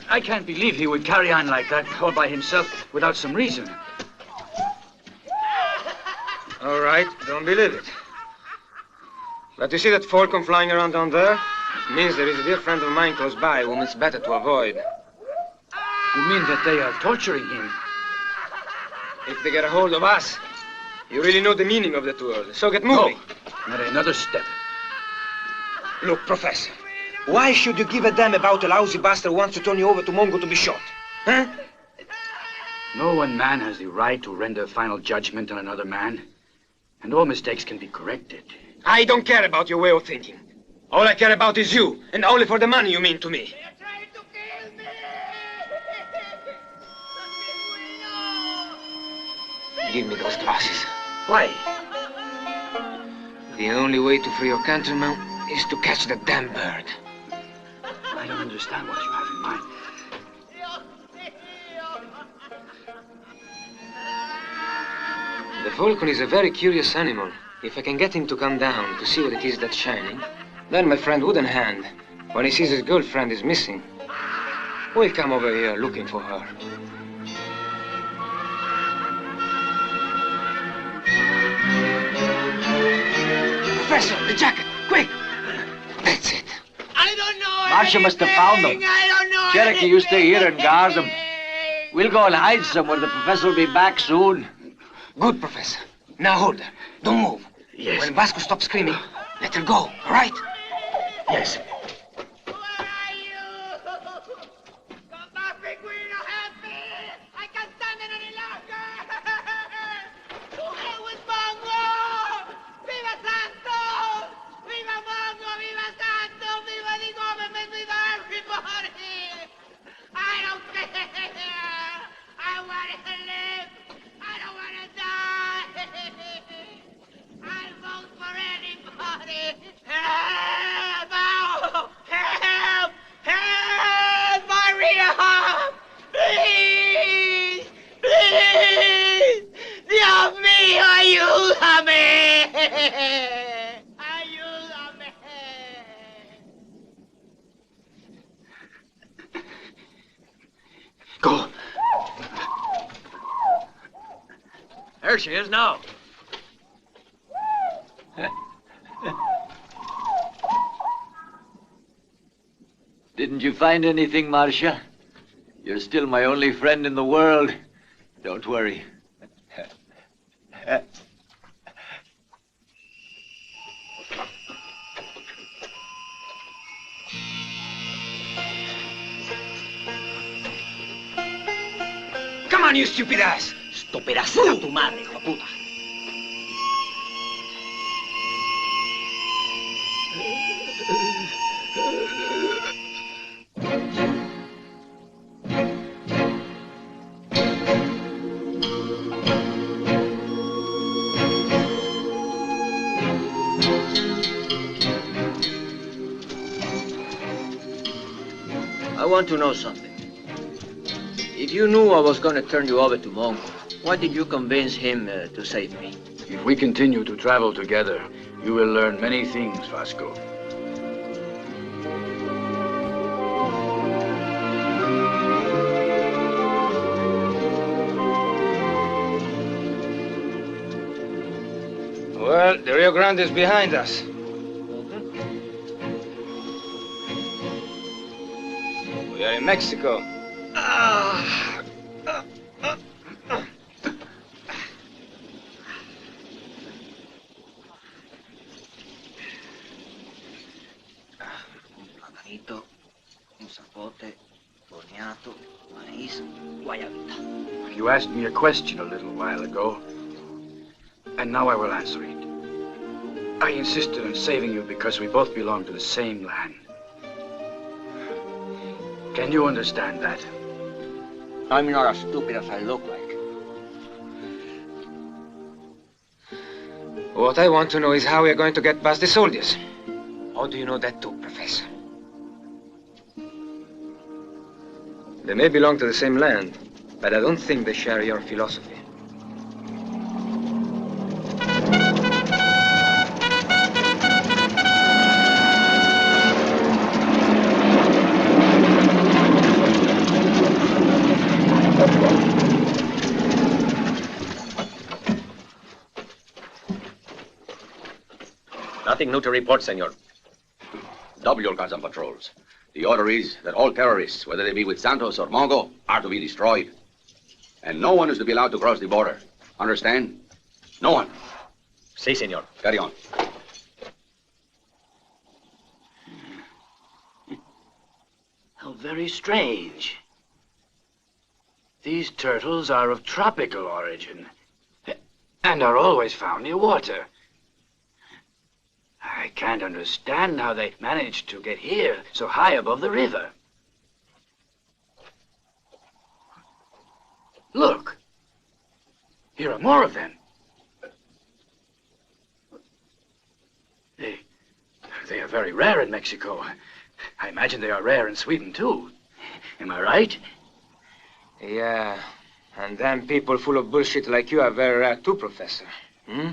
I can't believe he would carry on like that all by himself without some reason. All right, don't believe it. But you see that falcon flying around down there? It means there is a dear friend of mine close by whom it's better to avoid. You mean that they are torturing him? If they get a hold of us, you really know the meaning of the duel. So get moving. No, not another step. Look, Professor, why should you give a damn about a lousy bastard who wants to turn you over to Mongo to be shot? Huh? No one man has the right to render final judgment on another man. And all mistakes can be corrected. I don't care about your way of thinking. All I care about is you, and only for the money you mean to me. Give me those glasses. Why? The only way to free your countrymen is to catch the damn bird. I don't understand what you have in mind. The falcon is a very curious animal. If I can get him to come down to see what it is that's shining, then my friend Wooden Hand, when he sees his girlfriend is missing, will come over here looking for her. Professor, the jacket, quick! That's it. I don't know. Marcia must have found them. I don't know. Cherokee, you stay here and guard them. We'll go and hide somewhere. The professor will be back soon. Good, Professor. Now hold her. Don't move. Yes. When Vasco stops screaming, let her go, all right? Yes. Go. There she is now. Didn't you find anything, Marcia? You're still my only friend in the world. Don't worry. Come on, you stupid ass! Estúpida sea tu madre, hijo de puta. I want to know something. If you knew I was going to turn you over to Mongo, why did you convince him to save me? If we continue to travel together, you will learn many things, Vasco. Well, the Rio Grande is behind us. We are in Mexico. Platanito, un zapote, boniato, maíz, guayabita. You asked me a question a little while ago, and now I will answer it. I insisted on saving you because we both belong to the same land. Can you understand that? I'm not as stupid as I look like. What I want to know is how we are going to get past the soldiers. How do you know that too, Professor? They may belong to the same land, but I don't think they share your philosophy. Nothing new to report, senor. Double your guards on patrols. The order is that all terrorists, whether they be with Santos or Mongo, are to be destroyed. And no one is to be allowed to cross the border. Understand? No one. Si, senor. Carry on. How very strange. These turtles are of tropical origin and are always found near water. I can't understand how they managed to get here so high above the river. Look. Here are more of them. They are very rare in Mexico. I imagine they are rare in Sweden, too. Am I right? Yeah, and damn people full of bullshit like you are very rare too, Professor. Hmm?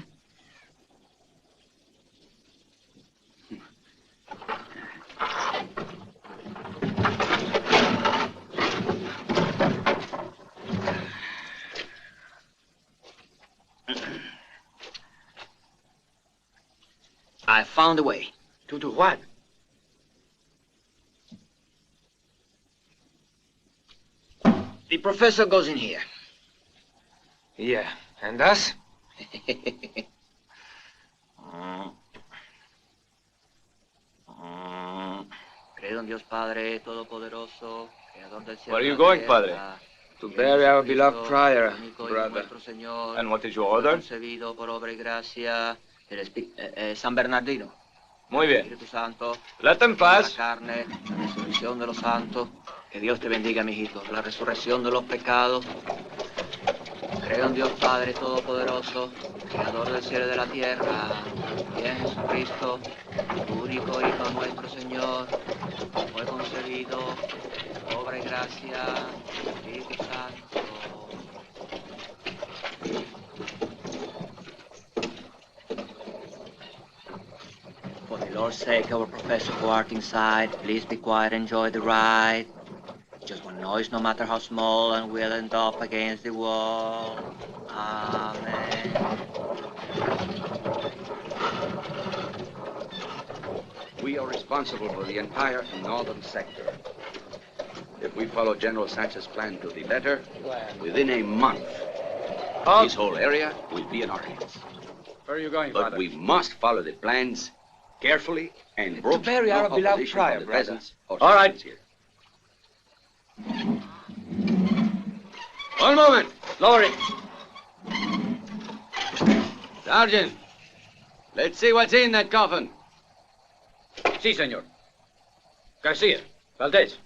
I found a way. To do what? The professor goes in here. Yeah, and us? Creo en Dios Padre Todopoderoso, Creador del cielo. Where are you going, Padre? To bury our beloved prior, brother. And what is your order? Concebido por obra y gracia del San Bernardino. Muy bien. Espíritu Santo. Let them pass. La carne, la resurrección de los santos. Que Dios te bendiga, mijito. La resurrección de los pecados. Creo en Dios Padre Todopoderoso, Creador del cielo y de la tierra, y en Jesucristo, tu único Hijo nuestro Señor, fue concebido, obra y gracia, Espíritu Santo. For the Lord's sake, our professor who art inside, please be quiet and enjoy the ride. Just one noise, no matter how small, and we'll end up against the wall. Amen. We are responsible for the entire northern sector. If we follow General Sanchez's plan to the letter, within a month, this whole area will be in our hands. Where are you going, But Father? we must follow the plans carefully and broach bury no our beloved opposition from prior, the brother. peasants or All right. citizens here. One moment. Lower it. Sergeant, let's see what's in that coffin. Si, senor. Garcia, Valdez.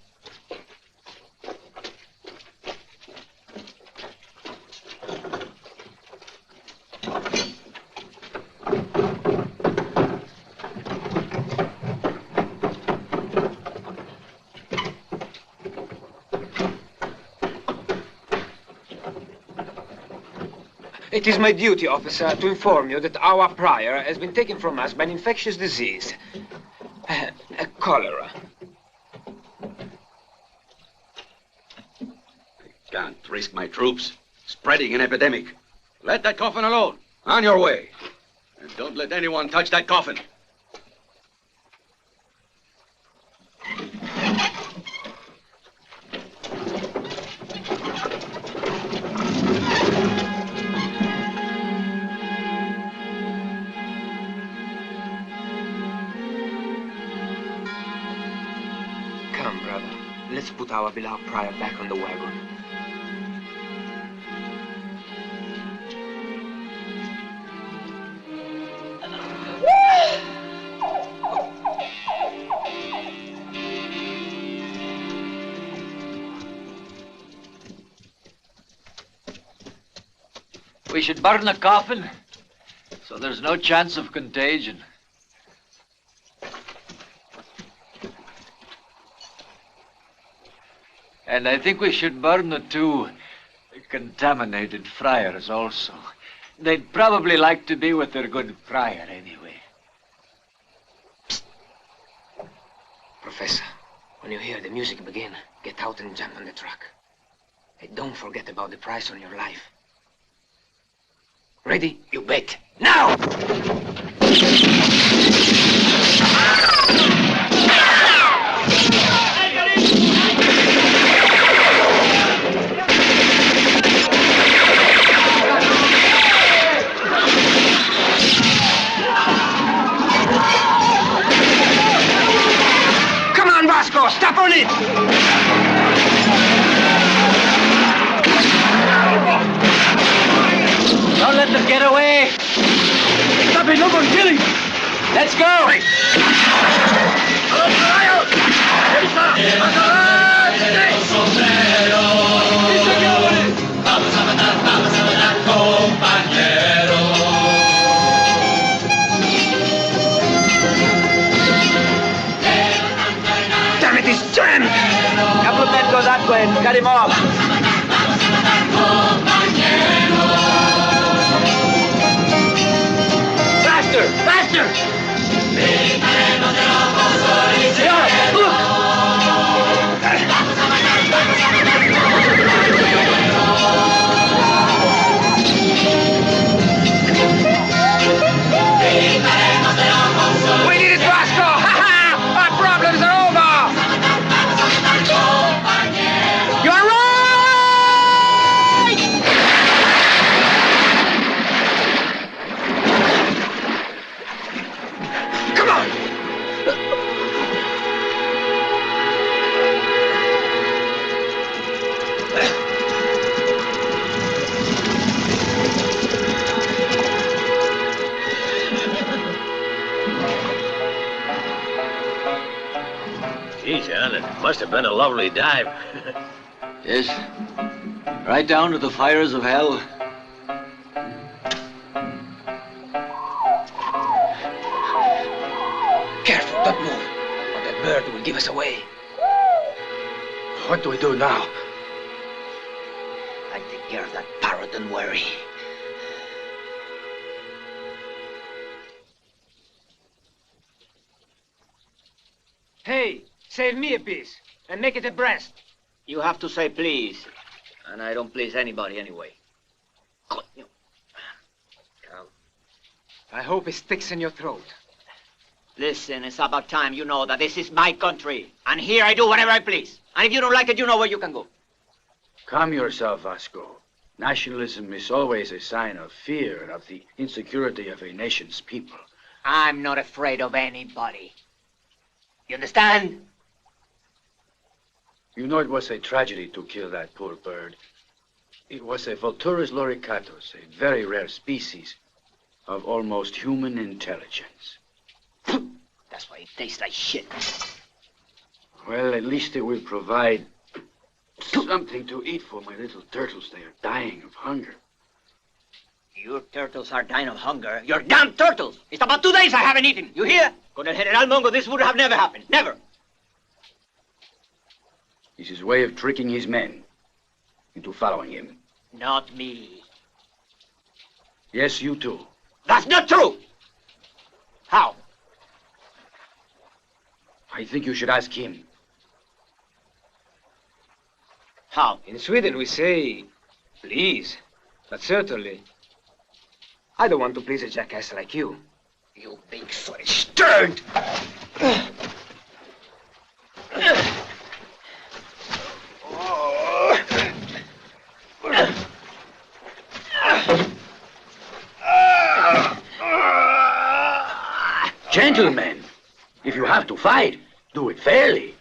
It is my duty, officer, to inform you that our prior has been taken from us by an infectious disease. Cholera. Can't risk my troops spreading an epidemic. Let that coffin alone. On your way. And don't let anyone touch that coffin. Come, brother. Let's put our beloved prior back on the wagon. We should burn the coffin, so there's no chance of contagion. And I think we should burn the two contaminated friars also. They'd probably like to be with their good prior anyway. Psst. Professor, when you hear the music begin, get out and jump on the truck. Hey, don't forget about the price on your life. Ready? You bet. Now! Come on, Vasco! Step on it! Don't let them get away! Stop it, no one kill him! Let's go! Vamos a matar, compañero. Damn it, it's jammed! Couple of men go that way and cut him off. Faster! Faster! Yeah, look! We did it, Vasco! Ha ha! Our problems are over! You're wrong! Gee, John, it must have been a lovely dive. Yes. Right down to the fires of hell. Careful, don't move, or that bird will give us away. What do we do now? I take care of that parrot, don't worry. Hey, save me a piece, and make it a breast. You have to say please, and I don't please anybody anyway. Coño. I hope it sticks in your throat. Listen, it's about time you know that this is my country, and here I do whatever I please. And if you don't like it, you know where you can go. Calm yourself, Vasco. Nationalism is always a sign of fear and of the insecurity of a nation's people. I'm not afraid of anybody. You understand? You know it was a tragedy to kill that poor bird. It was a Vulturus loricatus, a very rare species of almost human intelligence. That's why it tastes like shit. Well, at least it will provide something to eat for my little turtles. They are dying of hunger. Your turtles are dying of hunger. Your damn turtles! It's about 2 days I haven't eaten. You hear? Con el General Mongo, this would have never happened. Never. It's his way of tricking his men into following him. Not me. Yes, you too. That's not true! How? I think you should ask him. How? In Sweden we say, please, but certainly. I don't want to please a jackass like you. You big sweaty stern! Gentlemen, if you have to fight, do it fairly.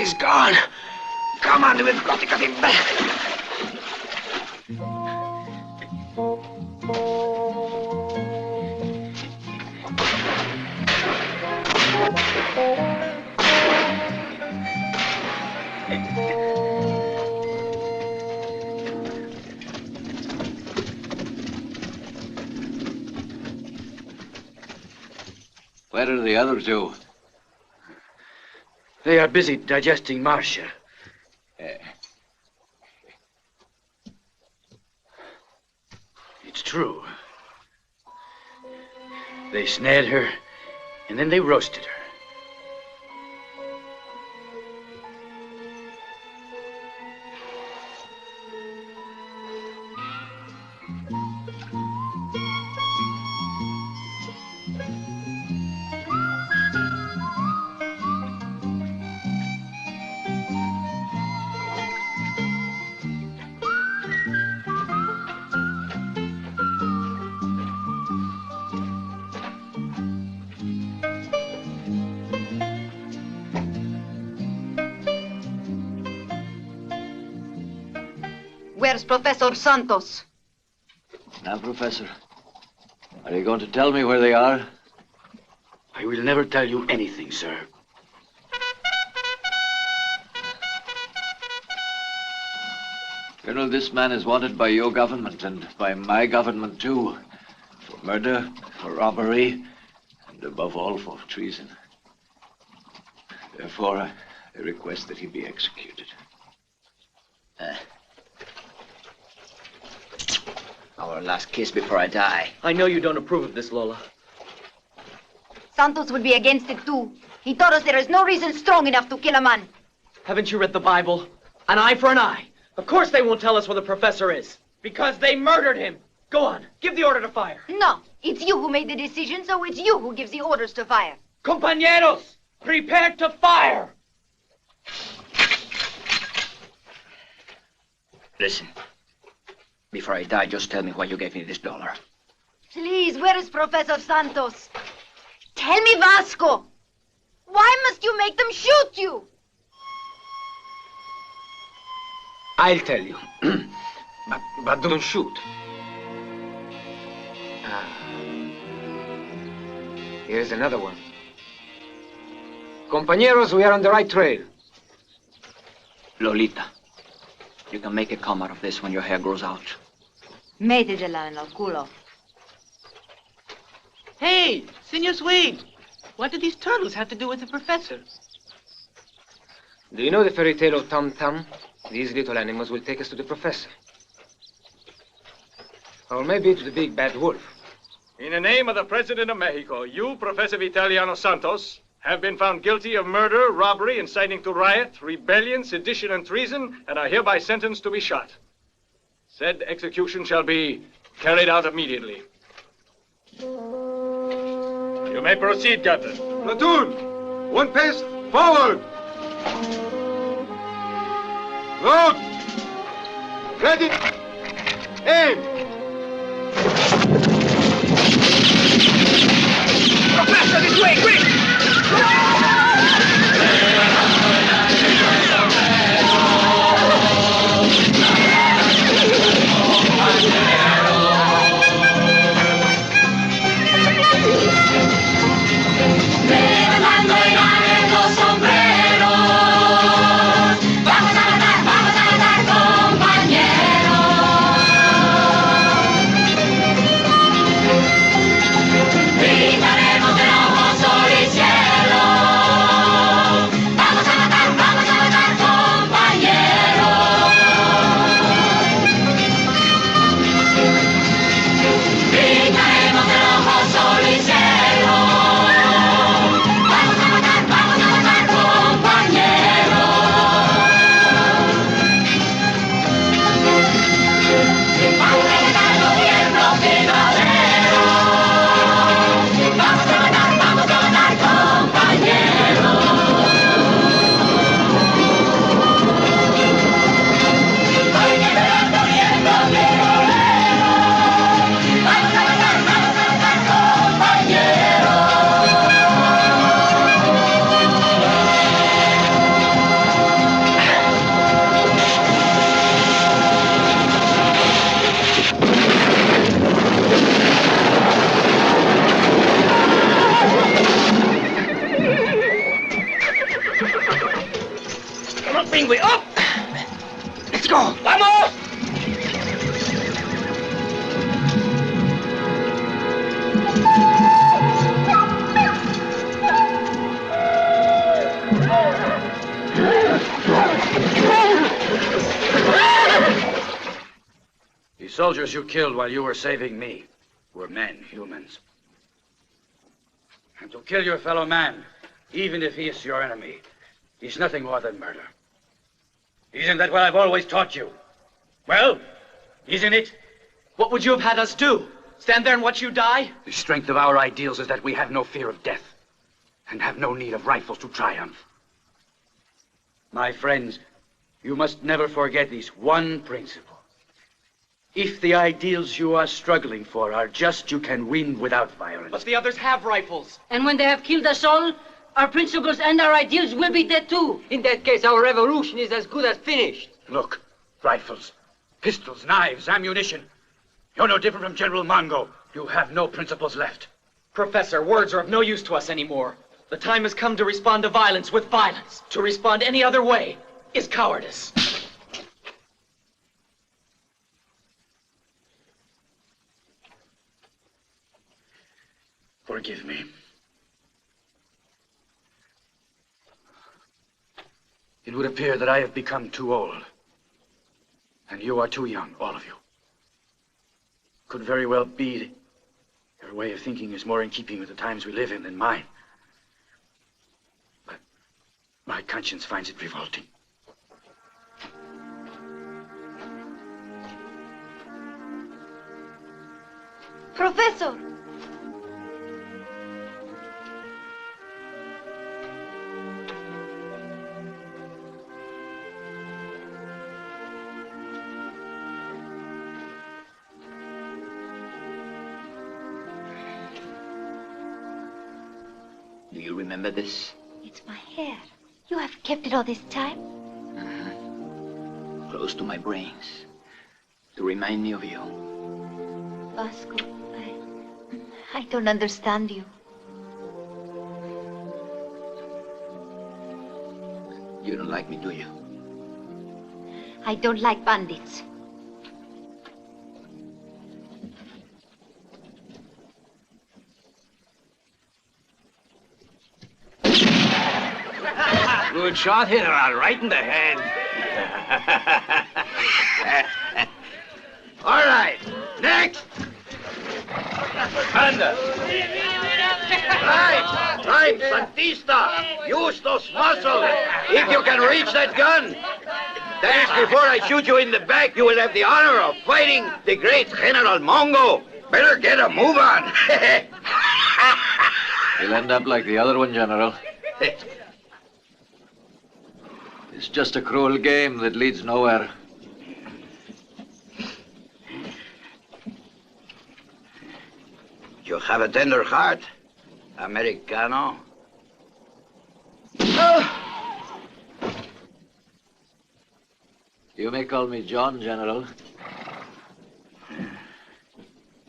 Is gone. Come on, we've got to cut him back. Where are the other two? They are busy digesting Marcia. It's true. They snared her, and then they roasted her. Where's Professor Santos? Now, Professor, are you going to tell me where they are? I will never tell you anything, sir. Colonel, this man is wanted by your government and by my government too. For murder, for robbery, and above all for treason. Therefore, I request that he be executed. Our last kiss before I die. I know you don't approve of this, Lola. Santos would be against it too. He told us there is no reason strong enough to kill a man. Haven't you read the Bible? An eye for an eye. Of course they won't tell us where the professor is. Because they murdered him. Go on, give the order to fire. No, it's you who made the decision, so it's you who gives the orders to fire. Compañeros, prepare to fire! Listen. Before I die, just tell me why you gave me this $1. Please, where is Professor Santos? Tell me, Vasco. Why must you make them shoot you? I'll tell you. but don't shoot. Here's another one. Compañeros, we are on the right trail. Lolita, you can make a comb out of this when your hair grows out. Métetela en el culo. Hey, Senor Swede, what do these turtles have to do with the professor? Do you know the fairy tale of Tom Thumb? These little animals will take us to the professor. Or maybe to the big bad wolf. In the name of the President of Mexico, you, Professor Vitaliano Santos, have been found guilty of murder, robbery, inciting to riot, rebellion, sedition, and treason, and are hereby sentenced to be shot. Said execution shall be carried out immediately. You may proceed, Captain. Platoon, one pace forward. Load. Ready. Aim. Professor, this way, quick! Levantando en alto los sombreros, vamos a matar, compañeros. Gritaremos de ojos, sol y cielo. Vamos a matar, compañeros. Gritaremos de ojos, sol y cielo. Pingüe, up! Let's go! ¡Vamos! The soldiers you killed while you were saving me were men, humans. And to kill your fellow man, even if he is your enemy, is nothing more than murder. Isn't that what I've always taught you? Well, isn't it? What would you have had us do? Stand there and watch you die? The strength of our ideals is that we have no fear of death and have no need of rifles to triumph. My friends, you must never forget this one principle. If the ideals you are struggling for are just, you can win without violence. But the others have rifles. And when they have killed us all, our principles and our ideals will be dead too. In that case, our revolution is as good as finished. Look, rifles, pistols, knives, ammunition. You're no different from General Mongo. You have no principles left. Professor, words are of no use to us anymore. The time has come to respond to violence with violence. To respond any other way is cowardice. Forgive me. It would appear that I have become too old. And you are too young, all of you. Could very well be your way of thinking is more in keeping with the times we live in than mine. But my conscience finds it revolting. Professor! Do you remember this? It's my hair. You have kept it all this time? Close to my brains. To remind me of you. Vasco, I don't understand you. You don't like me, do you? I don't like bandits. Good shot, General, right in the head. All right, next. Anda. Right, Santista. Use those muscles. If you can reach that gun. That is, before I shoot you in the back, you will have the honor of fighting the great General Mongo. Better get a move on. You'll end up like the other one, General. It's just a cruel game that leads nowhere. You have a tender heart, Americano. You may call me John, General.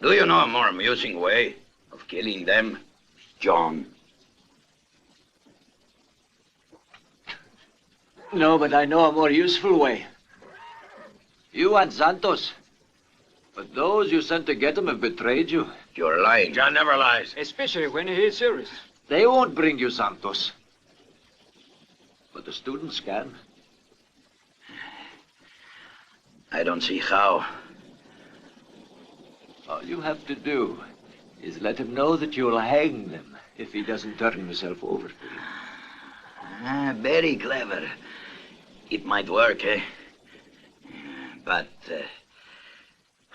Do you know a more amusing way of killing them, John? No, but I know a more useful way. You want Santos, but those you sent to get him have betrayed you. You're lying. John never lies. Especially when he is serious. They won't bring you Santos, but the students can. I don't see how. All you have to do is let him know that you'll hang them if he doesn't turn himself over to you. Very clever. It might work, eh? But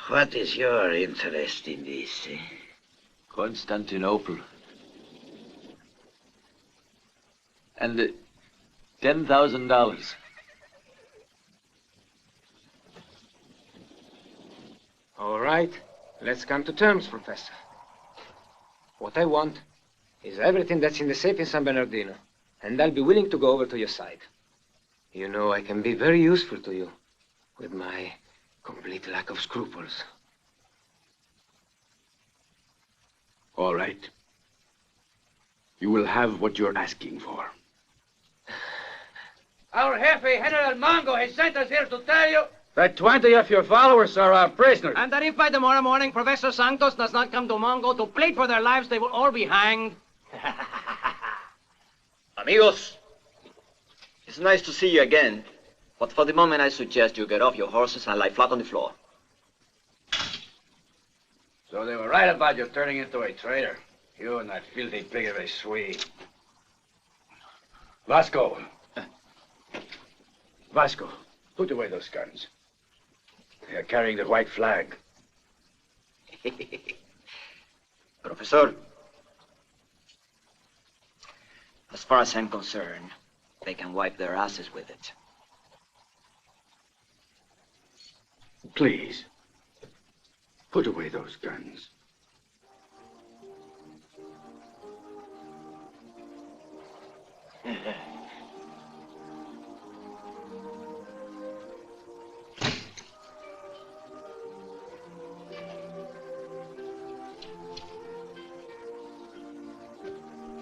what is your interest in this, eh? Constantinople. And $10,000. All right. Let's come to terms, Professor. What I want is everything that's in the safe in San Bernardino, and I'll be willing to go over to your side. You know, I can be very useful to you with my complete lack of scruples. All right. You will have what you're asking for. Our Jefe, General Mongo, has sent us here to tell you... That 20 of your followers are our prisoners. And that if by tomorrow morning Professor Santos does not come to Mongo to plead for their lives, they will all be hanged. Amigos, it's nice to see you again. But for the moment, I suggest you get off your horses and lie flat on the floor. So they were right about you turning into a traitor. You and that filthy pig of a Swede. Vasco. Vasco, put away those guns. They are carrying the white flag. Professor, as far as I'm concerned, they can wipe their asses with it. Please, put away those guns.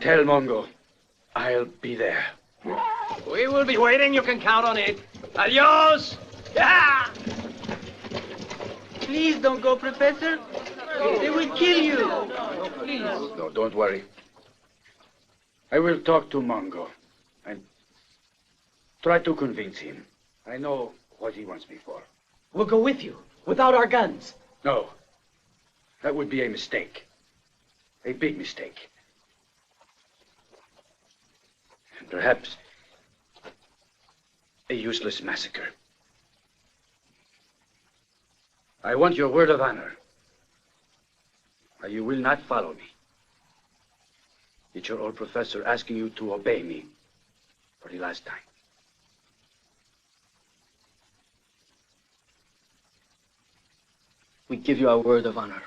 Tell Mongo I'll be there. We will be waiting. You can count on it. Adios! Yeah! Please don't go, Professor. They will kill you. Please. No, don't worry. I will talk to Mongo and try to convince him. I know what he wants me for. We'll go with you, without our guns. No. That would be a mistake. A big mistake. And perhaps a useless massacre. I want your word of honor. You will not follow me. It's your old professor asking you to obey me for the last time. We give you our word of honor.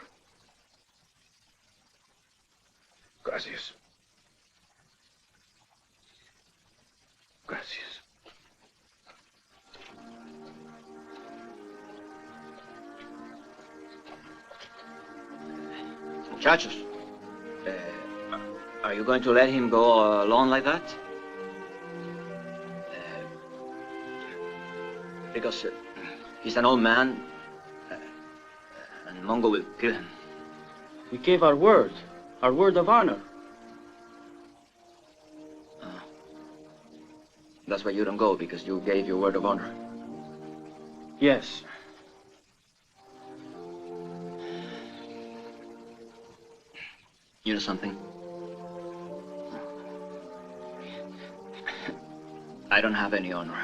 Gracias. Gracias. Muchachos, are you going to let him go alone like that? Because he's an old man, and Mongo will kill him. We gave our word of honor. That's why you don't go, because you gave your word of honor. Yes. You know something? I don't have any honor.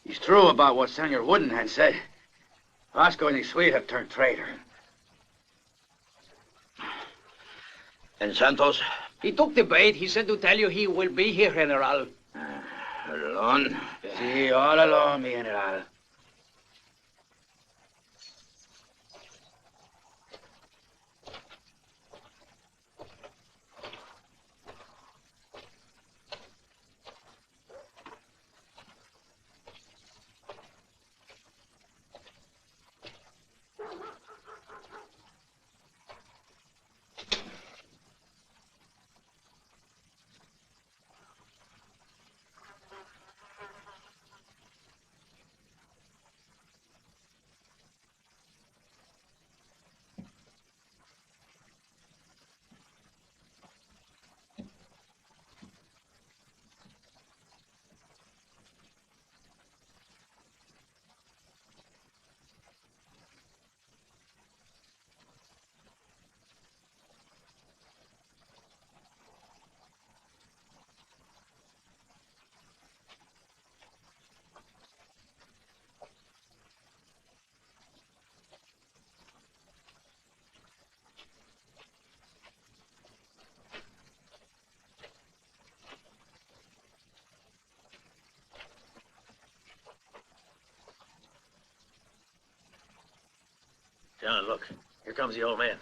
He's true about what Senor Woodenhand said. Vasco and his suite have turned traitor. And Santos? He took the bait. He said to tell you he will be here, General. Alone? Sí, all alone, mi general. John, look. Here comes the old man.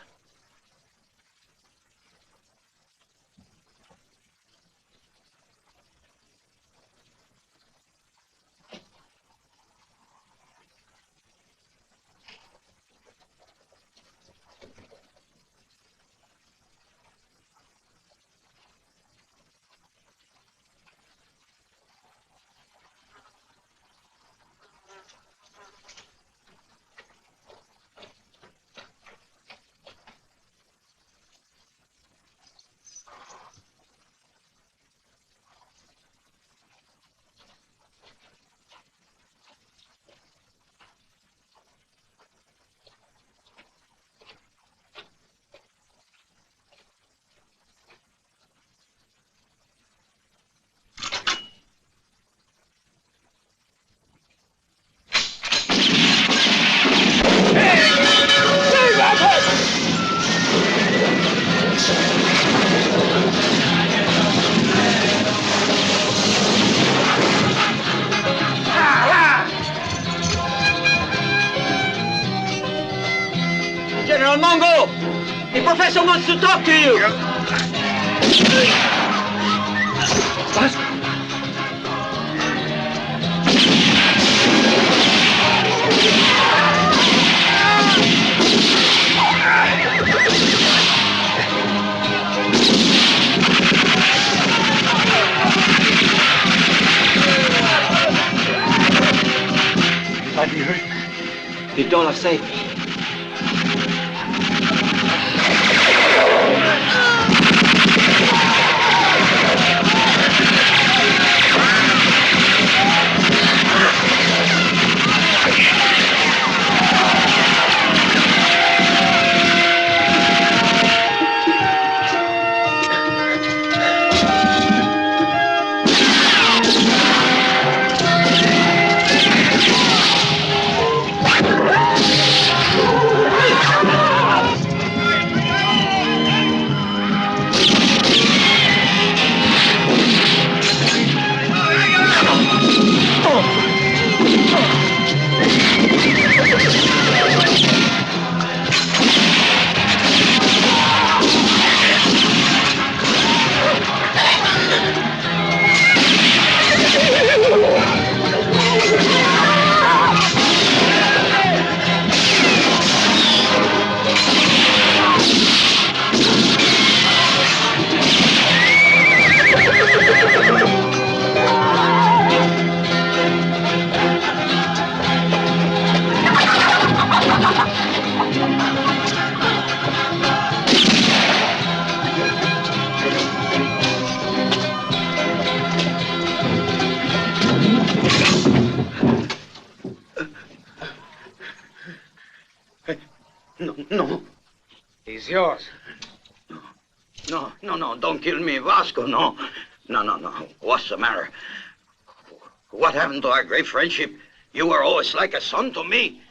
The professor wants to talk to you. Vasco. Anybody hurt? The dollar saved me. No. He's yours. No, don't kill me, Vasco, no. No. What's the matter? What happened to our great friendship? You were always like a son to me.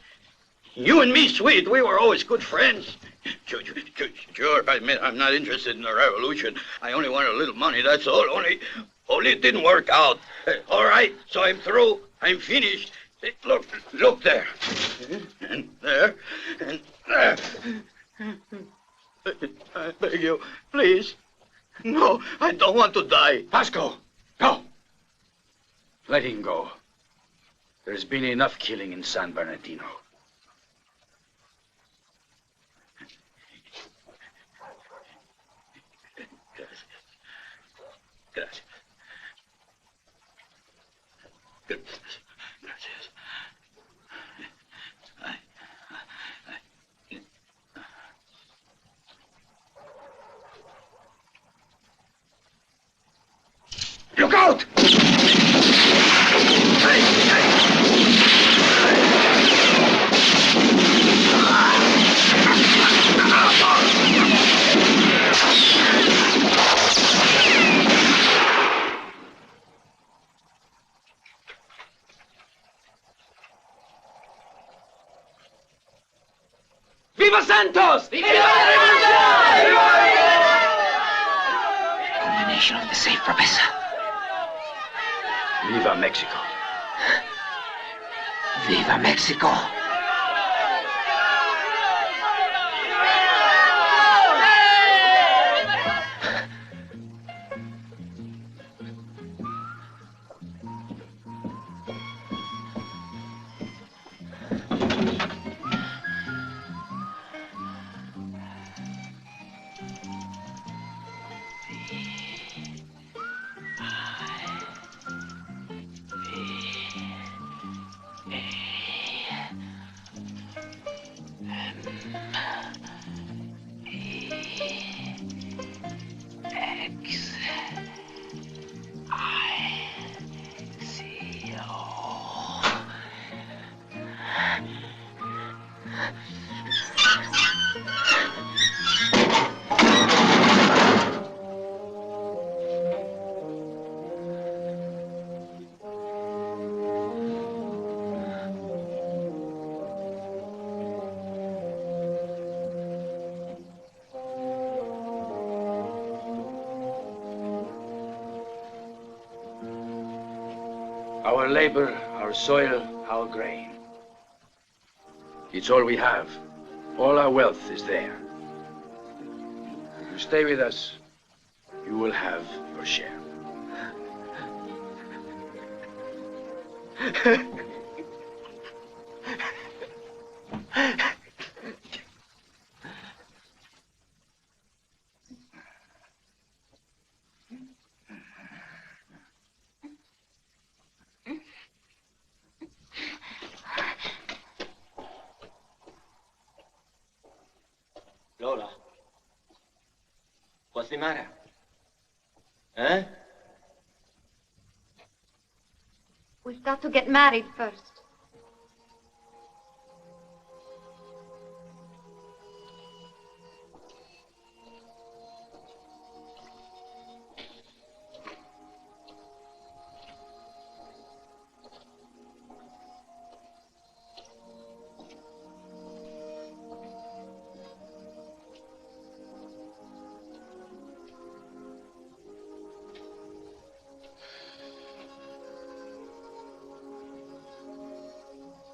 You and me, sweet, we were always good friends. Sure, I admit I'm not interested in the revolution. I only want a little money, that's all. Only it didn't work out. All right, so I'm through. I'm finished. Look there. And there. And there. I beg you, please. No, I don't want to die. Vasco, no. Let him go. There's been enough killing in San Bernardino. Gracias. Look out! Viva Santos! Viva Combination of the safe, Professor. Viva Mexico. Viva Mexico. Our labor, our soil, our grain. It's all we have. All our wealth is there. you stay with us, you will have your share. Lola, what's the matter? Huh? We've got to get married first.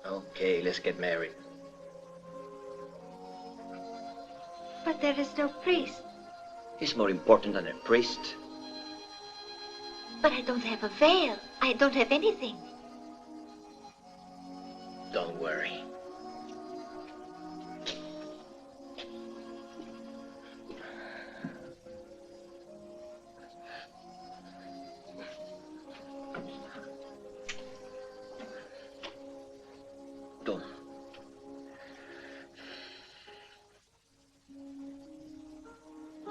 Okay, let's get married. But there is no priest. He's more important than a priest. But I don't have a veil. I don't have anything. Don't worry. Don't.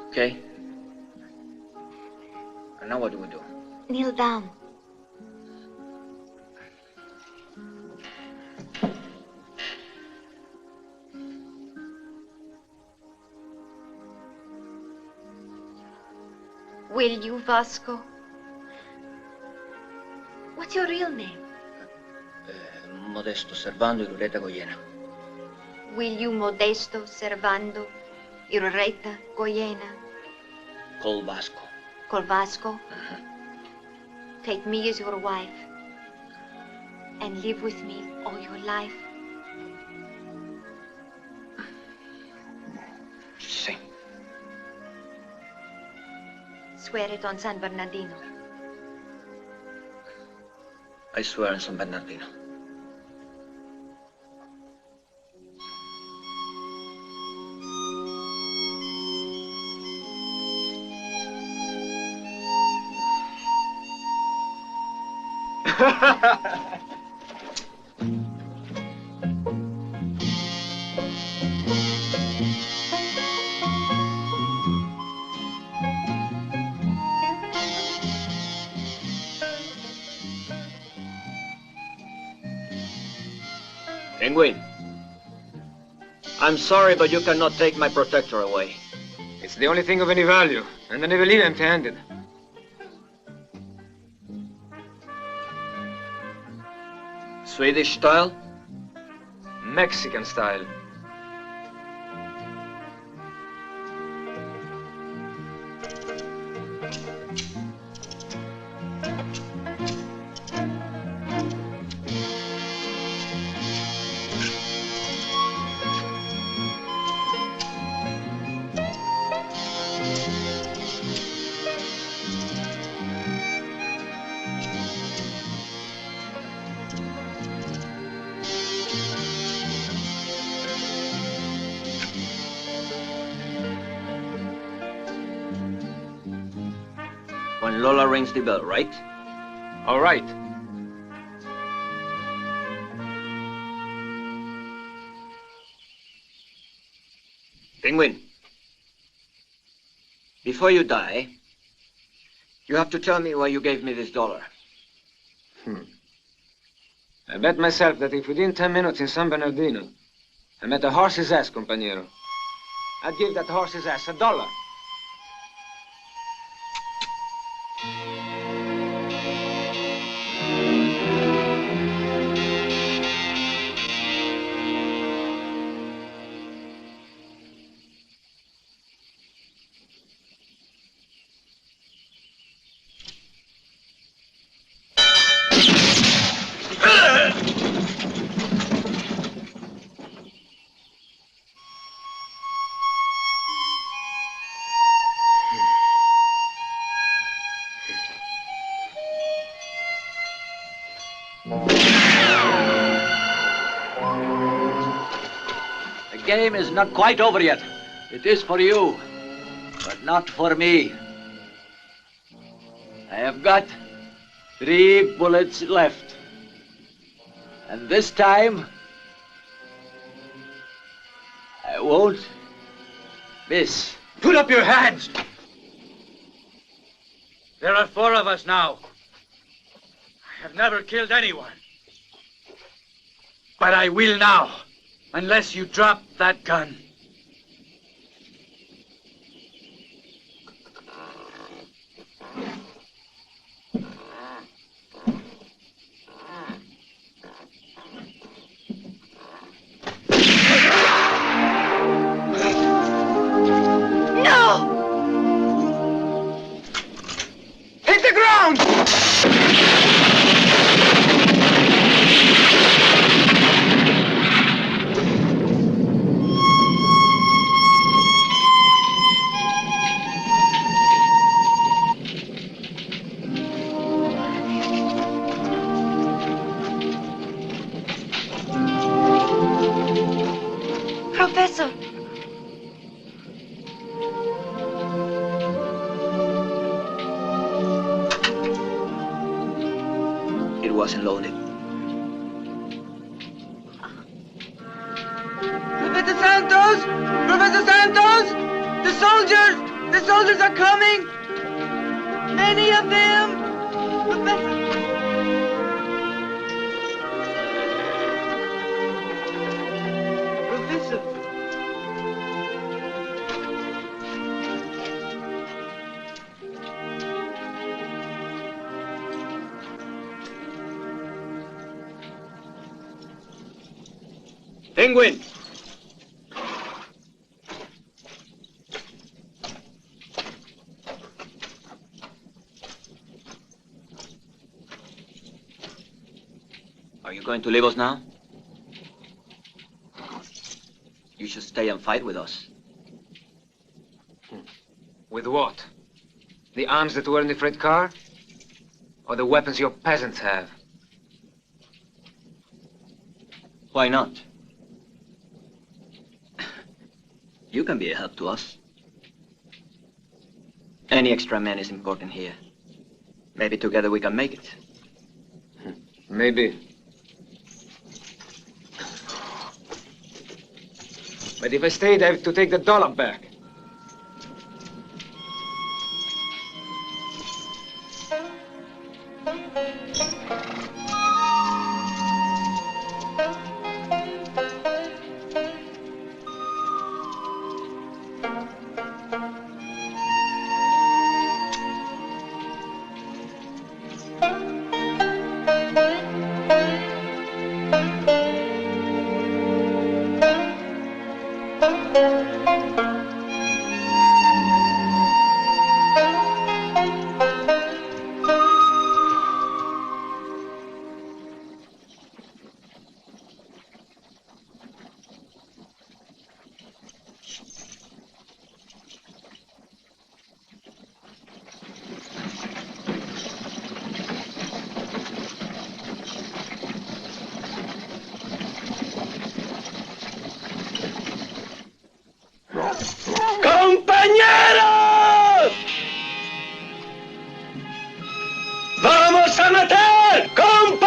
Okay. And now what do we do? Kneel down. Will you, Vasco? What's your real name? Modesto Servando Irureta Goyena. Will you, Modesto Servando Irureta Goyena? Call Vasco. Call Vasco? Take me as your wife and live with me all your life. Sí. Swear it on San Bernardino. I swear on San Bernardino. Penguin, I'm sorry, but you cannot take my protector away. It's the only thing of any value, and I never leave empty-handed. Swedish style? Mexican style. When Lola rings the bell, right? All right. Penguin, before you die, you have to tell me why you gave me this $1. I bet myself that if within 10 minutes in San Bernardino, I met a horse's ass, compañero, I'd give that horse's ass $1. game is not quite over yet. It is for you, but not for me. I have got 3 bullets left. And this time, I won't miss. Put up your hands! There are 4 of us now. I have never killed anyone. But I will now, unless you drop that gun. Hit the ground! Professor! It wasn't loaded. Professor Santos! Professor Santos! The soldiers! The soldiers are coming! Many of them! Professor! Professor! Penguin! Are you going to leave us now? You should stay and fight with us. With what? The arms that were in the freight car? Or the weapons your peasants have? Why not? You can be a help to us. Any extra man is important here. Maybe together we can make it. Maybe. But if I stayed, I have to take the dollar back. ¡Compañeros! ¡Vamos a matar! ¡Compañeros!